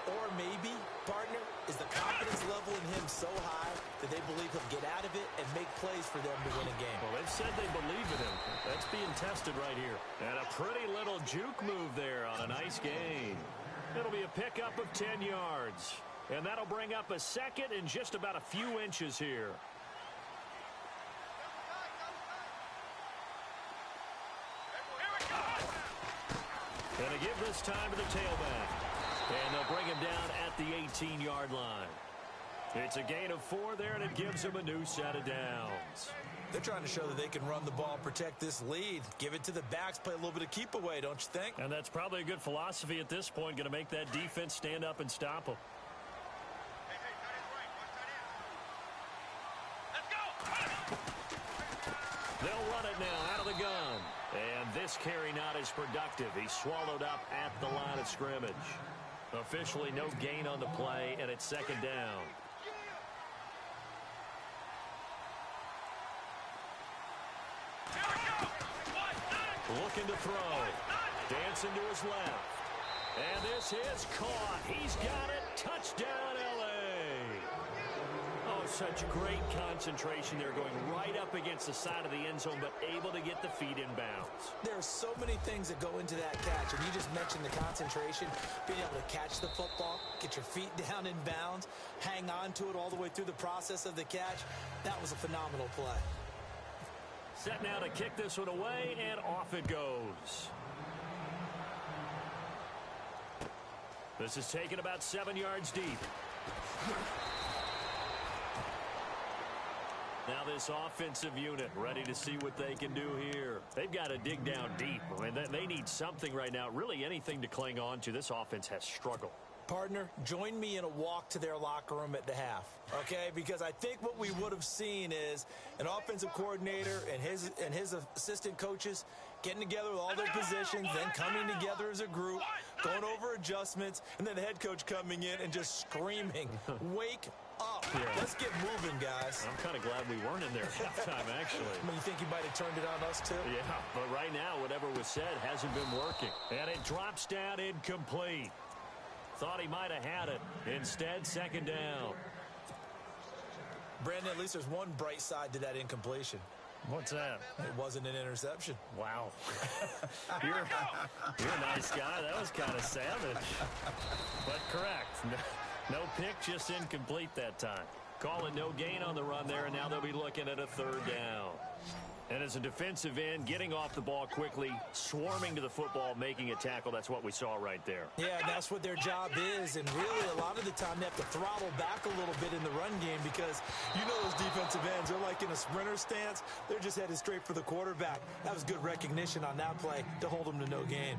Or maybe, partner, is the confidence level in him so high that they believe he'll get out of it and make plays for them to win a game. Well, they've said they believe in him. That's being tested right here. And a pretty little juke move there on a nice gain. It'll be a pickup of 10 yards. And that'll bring up a 2nd and just about a few inches here. And they give this time to the tailback. And they'll bring him down at the 18-yard line. It's a gain of 4 there, and it gives them a new set of downs. They're trying to show that they can run the ball and protect this lead. Give it to the backs, play a little bit of keep away, don't you think? And that's probably a good philosophy at this point, going to make that defense stand up and stop them. They'll run it now out of the gun. And this carry not as productive. He's swallowed up at the line of scrimmage. Officially no gain on the play, and it's 2nd down. Looking to throw. Dancing to his left. And this is caught. He's got it. Touchdown, L.A. Oh, such great concentration there, going right up against the side of the end zone, but able to get the feet in bounds. There are so many things that go into that catch, and you just mentioned the concentration, being able to catch the football, get your feet down in bounds, hang on to it all the way through the process of the catch. That was a phenomenal play. Set now to kick this one away, and off it goes. This is taken about 7 yards deep. Now this offensive unit ready to see what they can do here. They've got to dig down deep. I mean, they need something right now, really anything to cling on to. This offense has struggled. Partner, join me in a walk to their locker room at the half, okay? Because I think what we would have seen is an offensive coordinator and his assistant coaches getting together with all their positions, then coming together as a group, going over adjustments, and then the head coach coming in and just screaming, wake up. Yeah. Let's get moving, guys. I'm kind of glad we weren't in there at halftime, actually. I mean, you think he might have turned it on us, too? Yeah, but right now, whatever was said hasn't been working. And it drops down incomplete. Thought he might have had it. Instead, 2nd down. Brandon, at least there's one bright side to that incompletion. What's that? It wasn't an interception. Wow. You're a nice guy. That was kind of savage. But correct. No pick, just incomplete that time. Calling no gain on the run there, and now they'll be looking at a third down. And as a defensive end, getting off the ball quickly, swarming to the football, making a tackle, that's what we saw right there. Yeah, and that's what their job is. And really, a lot of the time, they have to throttle back a little bit in the run game because you know those defensive ends, they're like in a sprinter stance. They're just headed straight for the quarterback. That was good recognition on that play to hold them to no gain.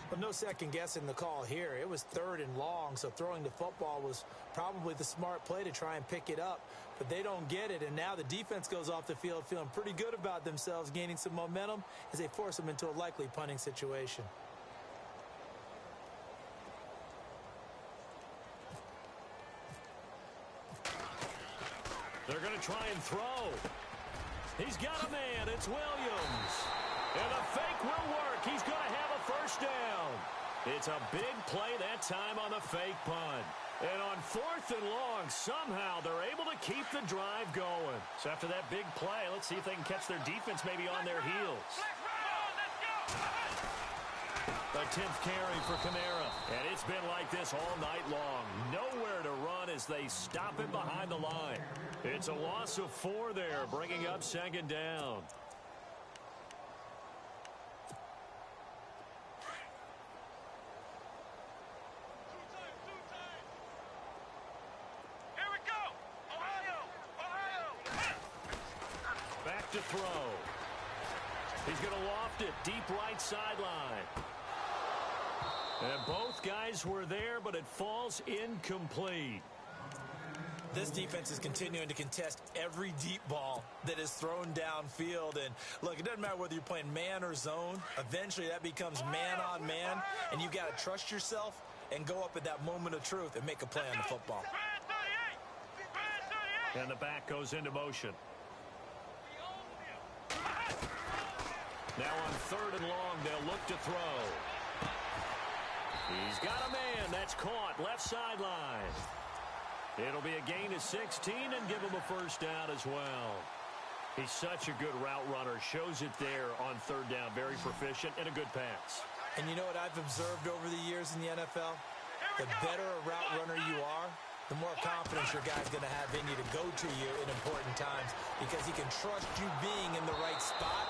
But no second guessing the call here. It was 3rd and long, so throwing the football was probably the smart play to try and pick it up. But they don't get it, and now the defense goes off the field feeling pretty good about themselves, gaining some momentum as they force them into a likely punting situation. They're going to try and throw. He's got a man. It's Williams. And the fake will work. He's going to have a first down. It's a big play that time on the fake punt. And on 4th and long, somehow they're able to keep the drive going. So after that big play, let's see if they can catch their defense maybe on their heels. The 10th carry for Kamara. And it's been like this all night long. Nowhere to run as they stop him behind the line. It's a loss of 4 there, bringing up 2nd down. To throw. He's going to loft it deep right sideline. And both guys were there, but it falls incomplete. This defense is continuing to contest every deep ball that is thrown downfield. And look, it doesn't matter whether you're playing man or zone. Eventually that becomes man on man, and you got to trust yourself and go up at that moment of truth and make a play on the football. And the back goes into motion. Now on 3rd and long, they'll look to throw. He's got a man. That's caught left sideline. It'll be a gain of 16 and give him a first down as well. He's such a good route runner. Shows it there on 3rd down. Very proficient and a good pass. And you know what I've observed over the years in the NFL? The better a route runner you are, the more confidence your guy's going to have in you to go to you in important times because he can trust you being in the right spot.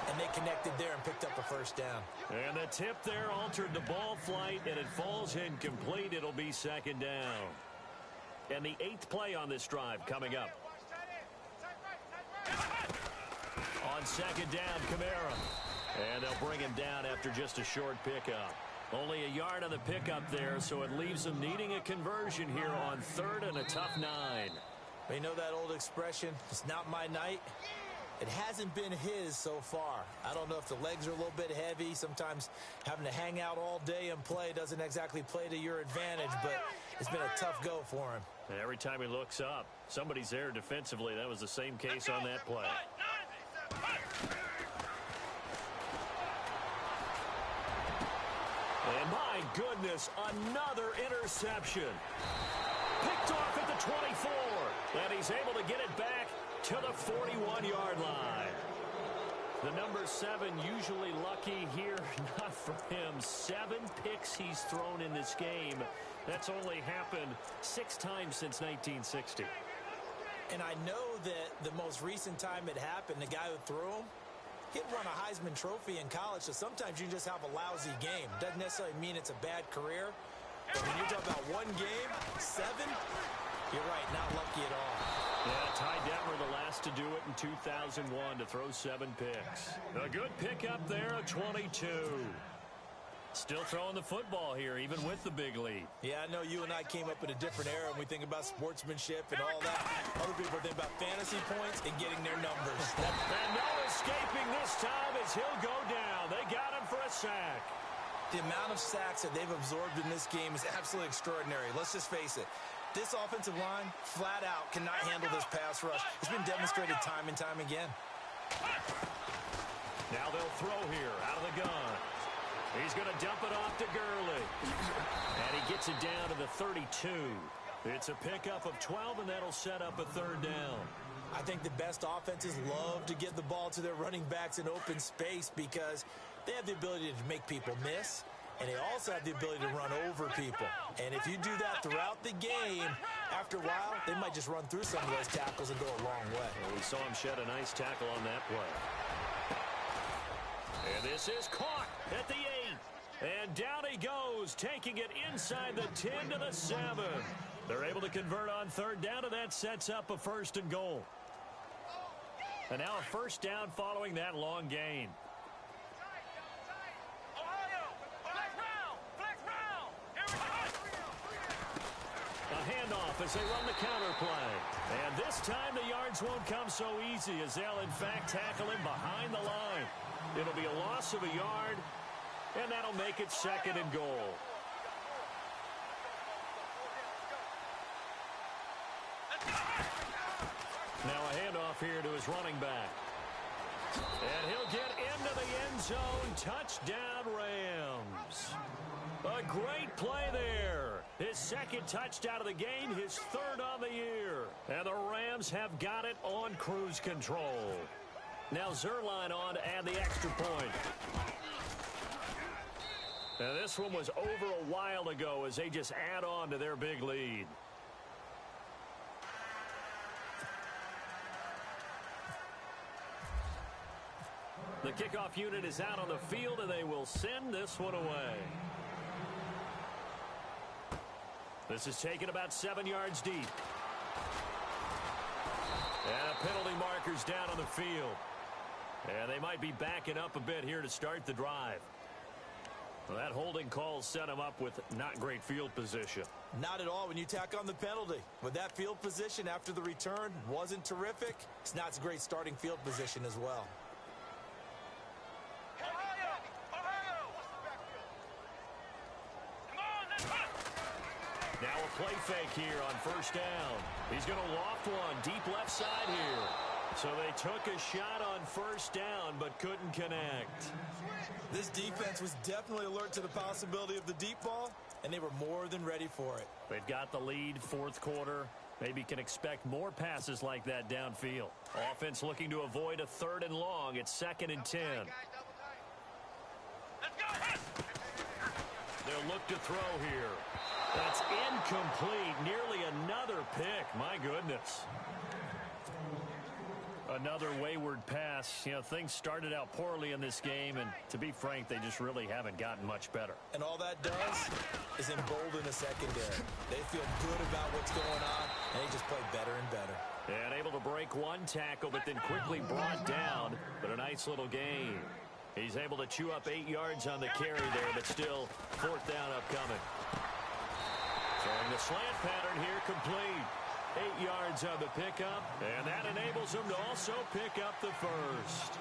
And they connected there and picked up a first down. And the tip there altered the ball flight, and it falls incomplete. It'll be 2nd down. And the 8th play on this drive coming up. On 2nd down, Kamara. And they'll bring him down after just a short pickup. Only a yard on the pickup there, so it leaves them needing a conversion here on 3rd and a tough 9. You know that old expression, it's not my night? It hasn't been his so far. I don't know if the legs are a little bit heavy. Sometimes having to hang out all day and play doesn't exactly play to your advantage, but it's been a tough go for him. And every time he looks up, somebody's there defensively. That was the same case on that play. And my goodness, another interception. Picked off at the 24, and he's able to get it back to the 41-yard line. The number 7 usually lucky here. Not for him. 7 picks he's thrown in this game. That's only happened 6 times since 1960. And I know that the most recent time it happened, the guy who threw him, he'd won a Heisman Trophy in college, so sometimes you just have a lousy game. Doesn't necessarily mean it's a bad career. But when you're talking about 1 game, 7, you're right, not lucky at all. Yeah, Ty Detmer the last to do it in 2001 to throw 7 picks. A good pickup there, a 22. Still throwing the football here, even with the big lead. Yeah, I know you and I came up in a different era when we think about sportsmanship and all that. Other people think about fantasy points and getting their numbers. And no escaping this time as he'll go down. They got him for a sack. The amount of sacks that they've absorbed in this game is absolutely extraordinary. Let's just face it. This offensive line, flat out, cannot handle this pass rush. It's been demonstrated time and time again. Now they'll throw here out of the gun. He's going to dump it off to Gurley. And he gets it down to the 32. It's a pickup of 12, and that'll set up a 3rd down. I think the best offenses love to get the ball to their running backs in open space because they have the ability to make people miss, and they also have the ability to run over people. And if you do that throughout the game, after a while, they might just run through some of those tackles and go a long way. Well, we saw him shed a nice tackle on that play. And this is caught at the 8. And down he goes, taking it inside the 10 to the 7. They're able to convert on third down, and that sets up a 1st and goal. And now a 1st down following that long gain. A handoff as they run the counter play. And this time the yards won't come so easy as they'll in fact tackle him behind the line. It'll be a loss of a yard, and that'll make it 2nd and goal. Now a handoff here to his running back. And he'll get into the end zone. Touchdown, Rams. A great play there. His 2nd touchdown of the game, his 3rd on the year. And the Rams have got it on cruise control. Now Zerline on to add the extra point. Now this one was over a while ago as they just add on to their big lead. The kickoff unit is out on the field, and they will send this one away. This is taken about 7 yards deep. And a penalty marker's down on the field. And they might be backing up a bit here to start the drive. Well, that holding call set him up with not great field position. Not at all when you tack on the penalty. With that field position after the return wasn't terrific, it's not a great starting field position as well. Now a play fake here on 1st down. He's going to loft one deep left side here. So they took a shot on 1st down but couldn't connect. This defense was definitely alert to the possibility of the deep ball, and they were more than ready for it. They've got the lead, 4th quarter. Maybe can expect more passes like that downfield. Offense looking to avoid a 3rd and long. It's 2nd and 10. They'll look to throw here. That's incomplete. Nearly another pick. My goodness. Another wayward pass. You know, things started out poorly in this game, and to be frank, they just really haven't gotten much better. And all that does is embolden the secondary. They feel good about what's going on, and they just play better and better. And able to break one tackle, but then quickly brought down. But a nice little gain. He's able to chew up 8 yards on the carry there, but still 4th down upcoming. Throwing the slant pattern here complete. 8 yards on the pickup, and that enables him to also pick up the 1st.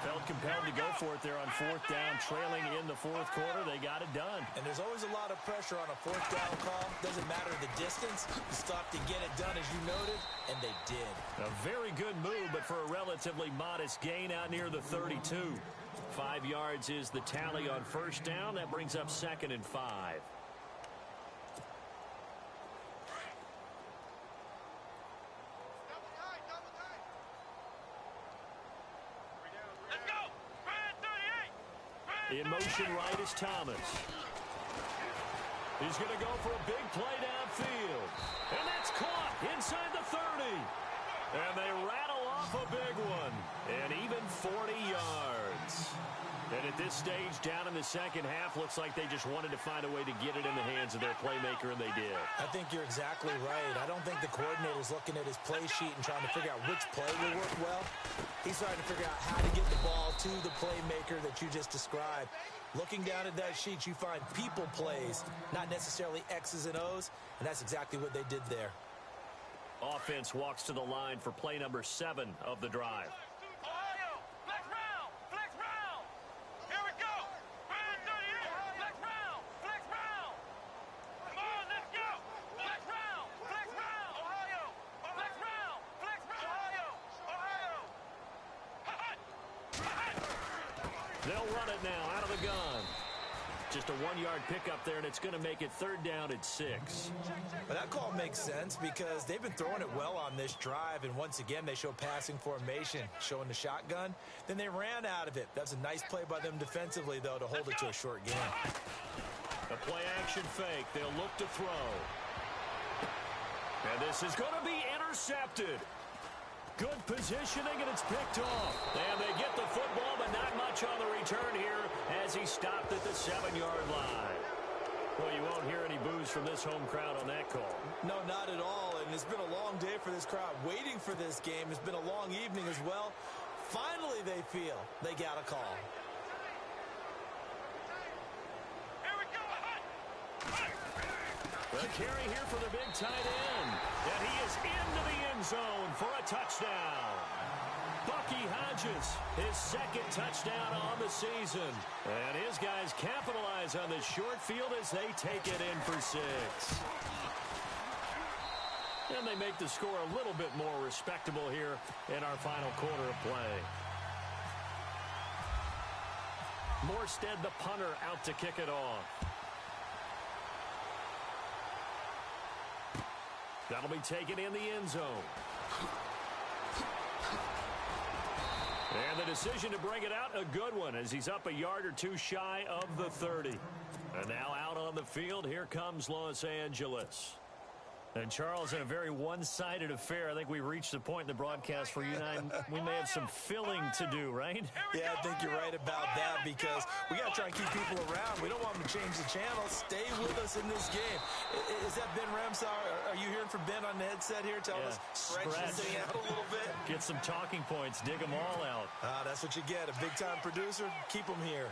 Felt compelled to go for it there on 4th down, trailing in the 4th quarter. They got it done. And there's always a lot of pressure on a 4th down call. Doesn't matter the distance. You stop to get it done, as you noted, and they did. A very good move, but for a relatively modest gain out near the 32. 5 yards is the tally on 1st down. That brings up 2nd and 5. In motion right is Thomas. He's going to go for a big play downfield. And that's caught inside the 30. And they rattle off a big one. And even 40 yards. And at this stage, down in the 2nd half, looks like they just wanted to find a way to get it in the hands of their playmaker, and they did. I think you're exactly right. I don't think the coordinator's looking at his play sheet and trying to figure out which play will work well. He's trying to figure out how to get the ball to the playmaker that you just described. Looking down at that sheet, you find people plays, not necessarily X's and O's, and that's exactly what they did there. Offense walks to the line for play number 7 of the drive. They'll run it now out of the gun. Just a 1-yard pickup there, and it's going to make it 3rd down at 6. Well, that call makes sense because they've been throwing it well on this drive, and once again they show passing formation, showing the shotgun. Then they ran out of it. That's a nice play by them defensively, though, to hold it to a short gain. A play-action fake. They'll look to throw. And this is going to be intercepted. Good positioning, and it's picked off. And they get the football, but not much on the return here as he stopped at the 7-yard line. Well, you won't hear any boos from this home crowd on that call. No, not at all, and it's been a long day for this crowd. Waiting for this game. It's been a long evening as well. Finally, they feel they got a call. The carry here for the big tight end. And he is into the end zone for a touchdown. Bucky Hodges, his 2nd touchdown on the season. And his guys capitalize on the short field as they take it in for 6. And they make the score a little bit more respectable here in our final quarter of play. Morstead, the punter, out to kick it off. That'll be taken in the end zone. And the decision to bring it out, a good one, as he's up a yard or two shy of the 30. And now out on the field, here comes Los Angeles. And, Charles, in a very one-sided affair, I think we reached the point in the broadcast where you and I, we may have some filling to do, right? Yeah, I think you're right about that because we got to try and keep people around. We don't want them to change the channel. Stay with us in this game. Is that Ben Ramsar? Are you hearing from Ben on the headset here? Tell us, stretch this thing out a little bit. Get some talking points. Dig them all out. That's what you get. A big-time producer. Keep them here.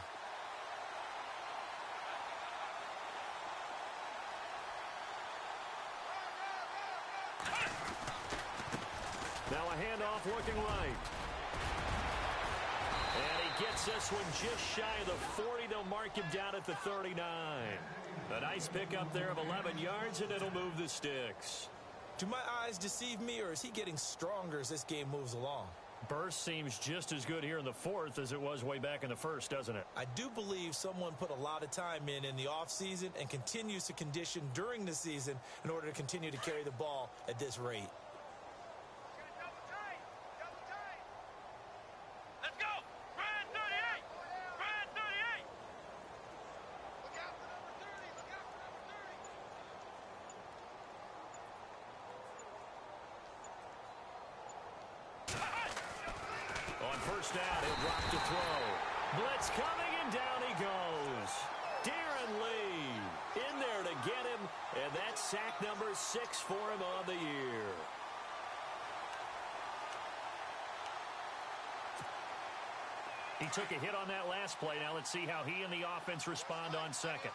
Now a handoff looking right. And he gets this one just shy of the 40. They'll mark him down at the 39. A nice pickup there of 11 yards, and it'll move the sticks. Do my eyes deceive me, or is he getting stronger as this game moves along? Burst seems just as good here in the 4th as it was way back in the 1st, doesn't it? I do believe someone put a lot of time in the offseason and continues to condition during the season in order to continue to carry the ball at this rate. First down, he'll drop to throw. Blitz coming, and down he goes. Darren Lee in there to get him, and that's sack number 6 for him on the year. He took a hit on that last play. Now let's see how he and the offense respond on second.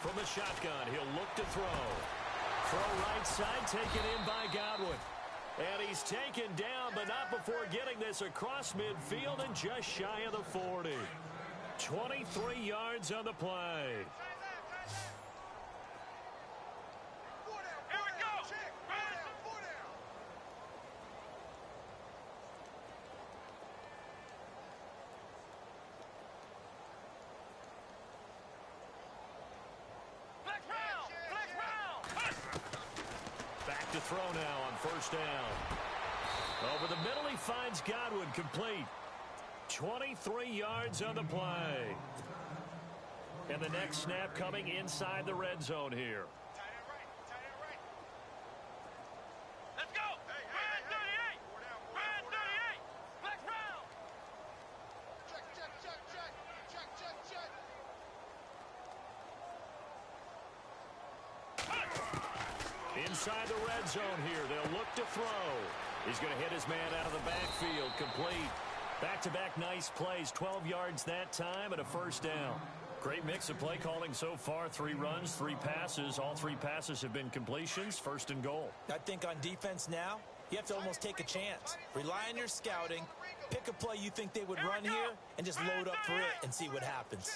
From the shotgun, he'll look to throw. Throw right side, taken in by Godwin. And he's taken down, but not before getting this across midfield and just shy of the 40. 23 yards on the play. To throw now on first down. Over the middle, he finds Godwin, complete. 23 yards on the play. And the next snap coming inside the red zone here. Let's go! Brand 38! Brand 38! Flex round! Check. Inside the red zone here, they'll look to throw. He's going to hit his man out of the backfield, complete. Back-to-back nice plays, 12 yards that time and a first down. Great mix of play calling so far. 3 runs, 3 passes. All 3 passes have been completions, 1st and goal. I think on defense now, you have to almost take a chance. Rely on your scouting, pick a play you think they would run here, and just load up for it and see what happens.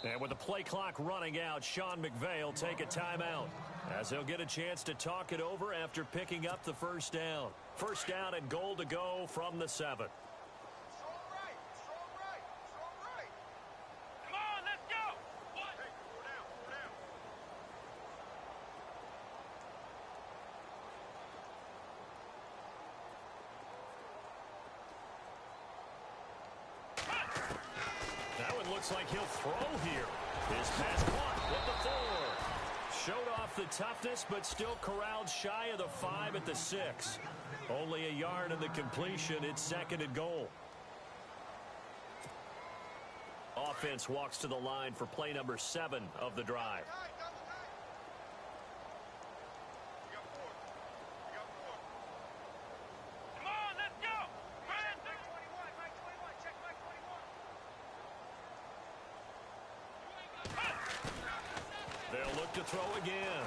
And with the play clock running out, Sean McVay will take a timeout as he'll get a chance to talk it over after picking up the first down. First down and goal to go from the 7. Looks like he'll throw here. His pass caught with the 4. Showed off the toughness, but still corralled shy of the 5 at the 6. Only a yard in the completion. It's second and goal. Offense walks to the line for play number 7 of the drive. They'll look to throw again.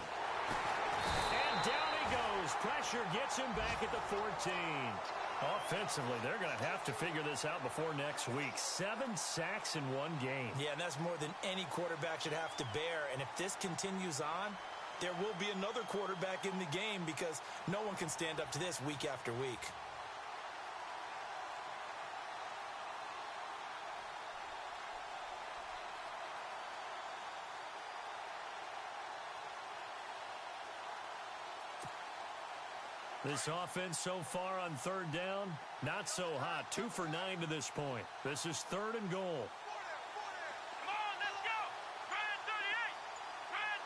And down he goes. Pressure gets him back at the 14. Offensively, they're going to have to figure this out before next week. 7 sacks in one game. Yeah, and that's more than any quarterback should have to bear. And if this continues on, there will be another quarterback in the game because no one can stand up to this week after week. This offense so far on third down, not so hot. 2 for 9 to this point. This is third and goal. Come on, let's go. Ryan 38. Ryan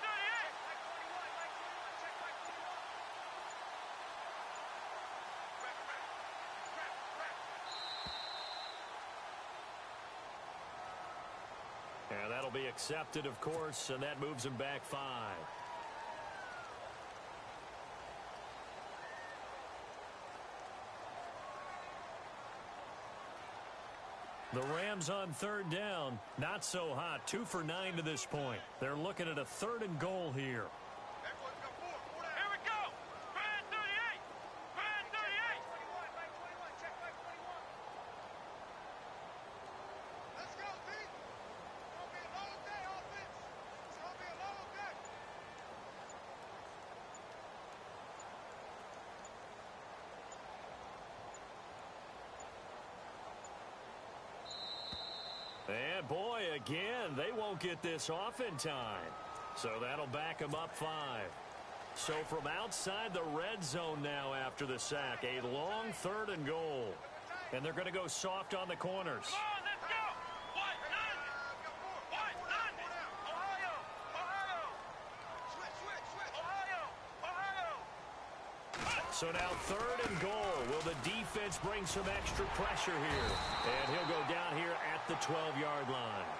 38. And that'll be accepted, of course, and that moves him back 5. The Rams on third down, not so hot. 2 for 9 to this point. They're looking at a third and goal here. Here we go. Ryan 38. Ryan 38. 21, 21. Check back 21. Let's go, D. It's going to be a long day, offense. It's going to be a long day. And boy, again, they won't get this off in time. So that'll back them up 5. So from outside the red zone now after the sack, a long third and goal. And they're going to go soft on the corners. Come on, let's go. White, none. White, none. Ohio. Ohio. Switch. Ohio. So now third and goal. Will the defense bring some extra pressure here? And he'll go down here at the 12-yard line.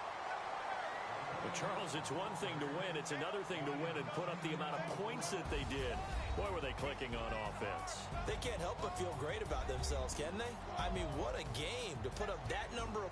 But Charles, it's one thing to win. It's another thing to win and put up the amount of points that they did. Boy, were they clicking on offense. They can't help but feel great about themselves, can they? I mean, what a game to put up that number of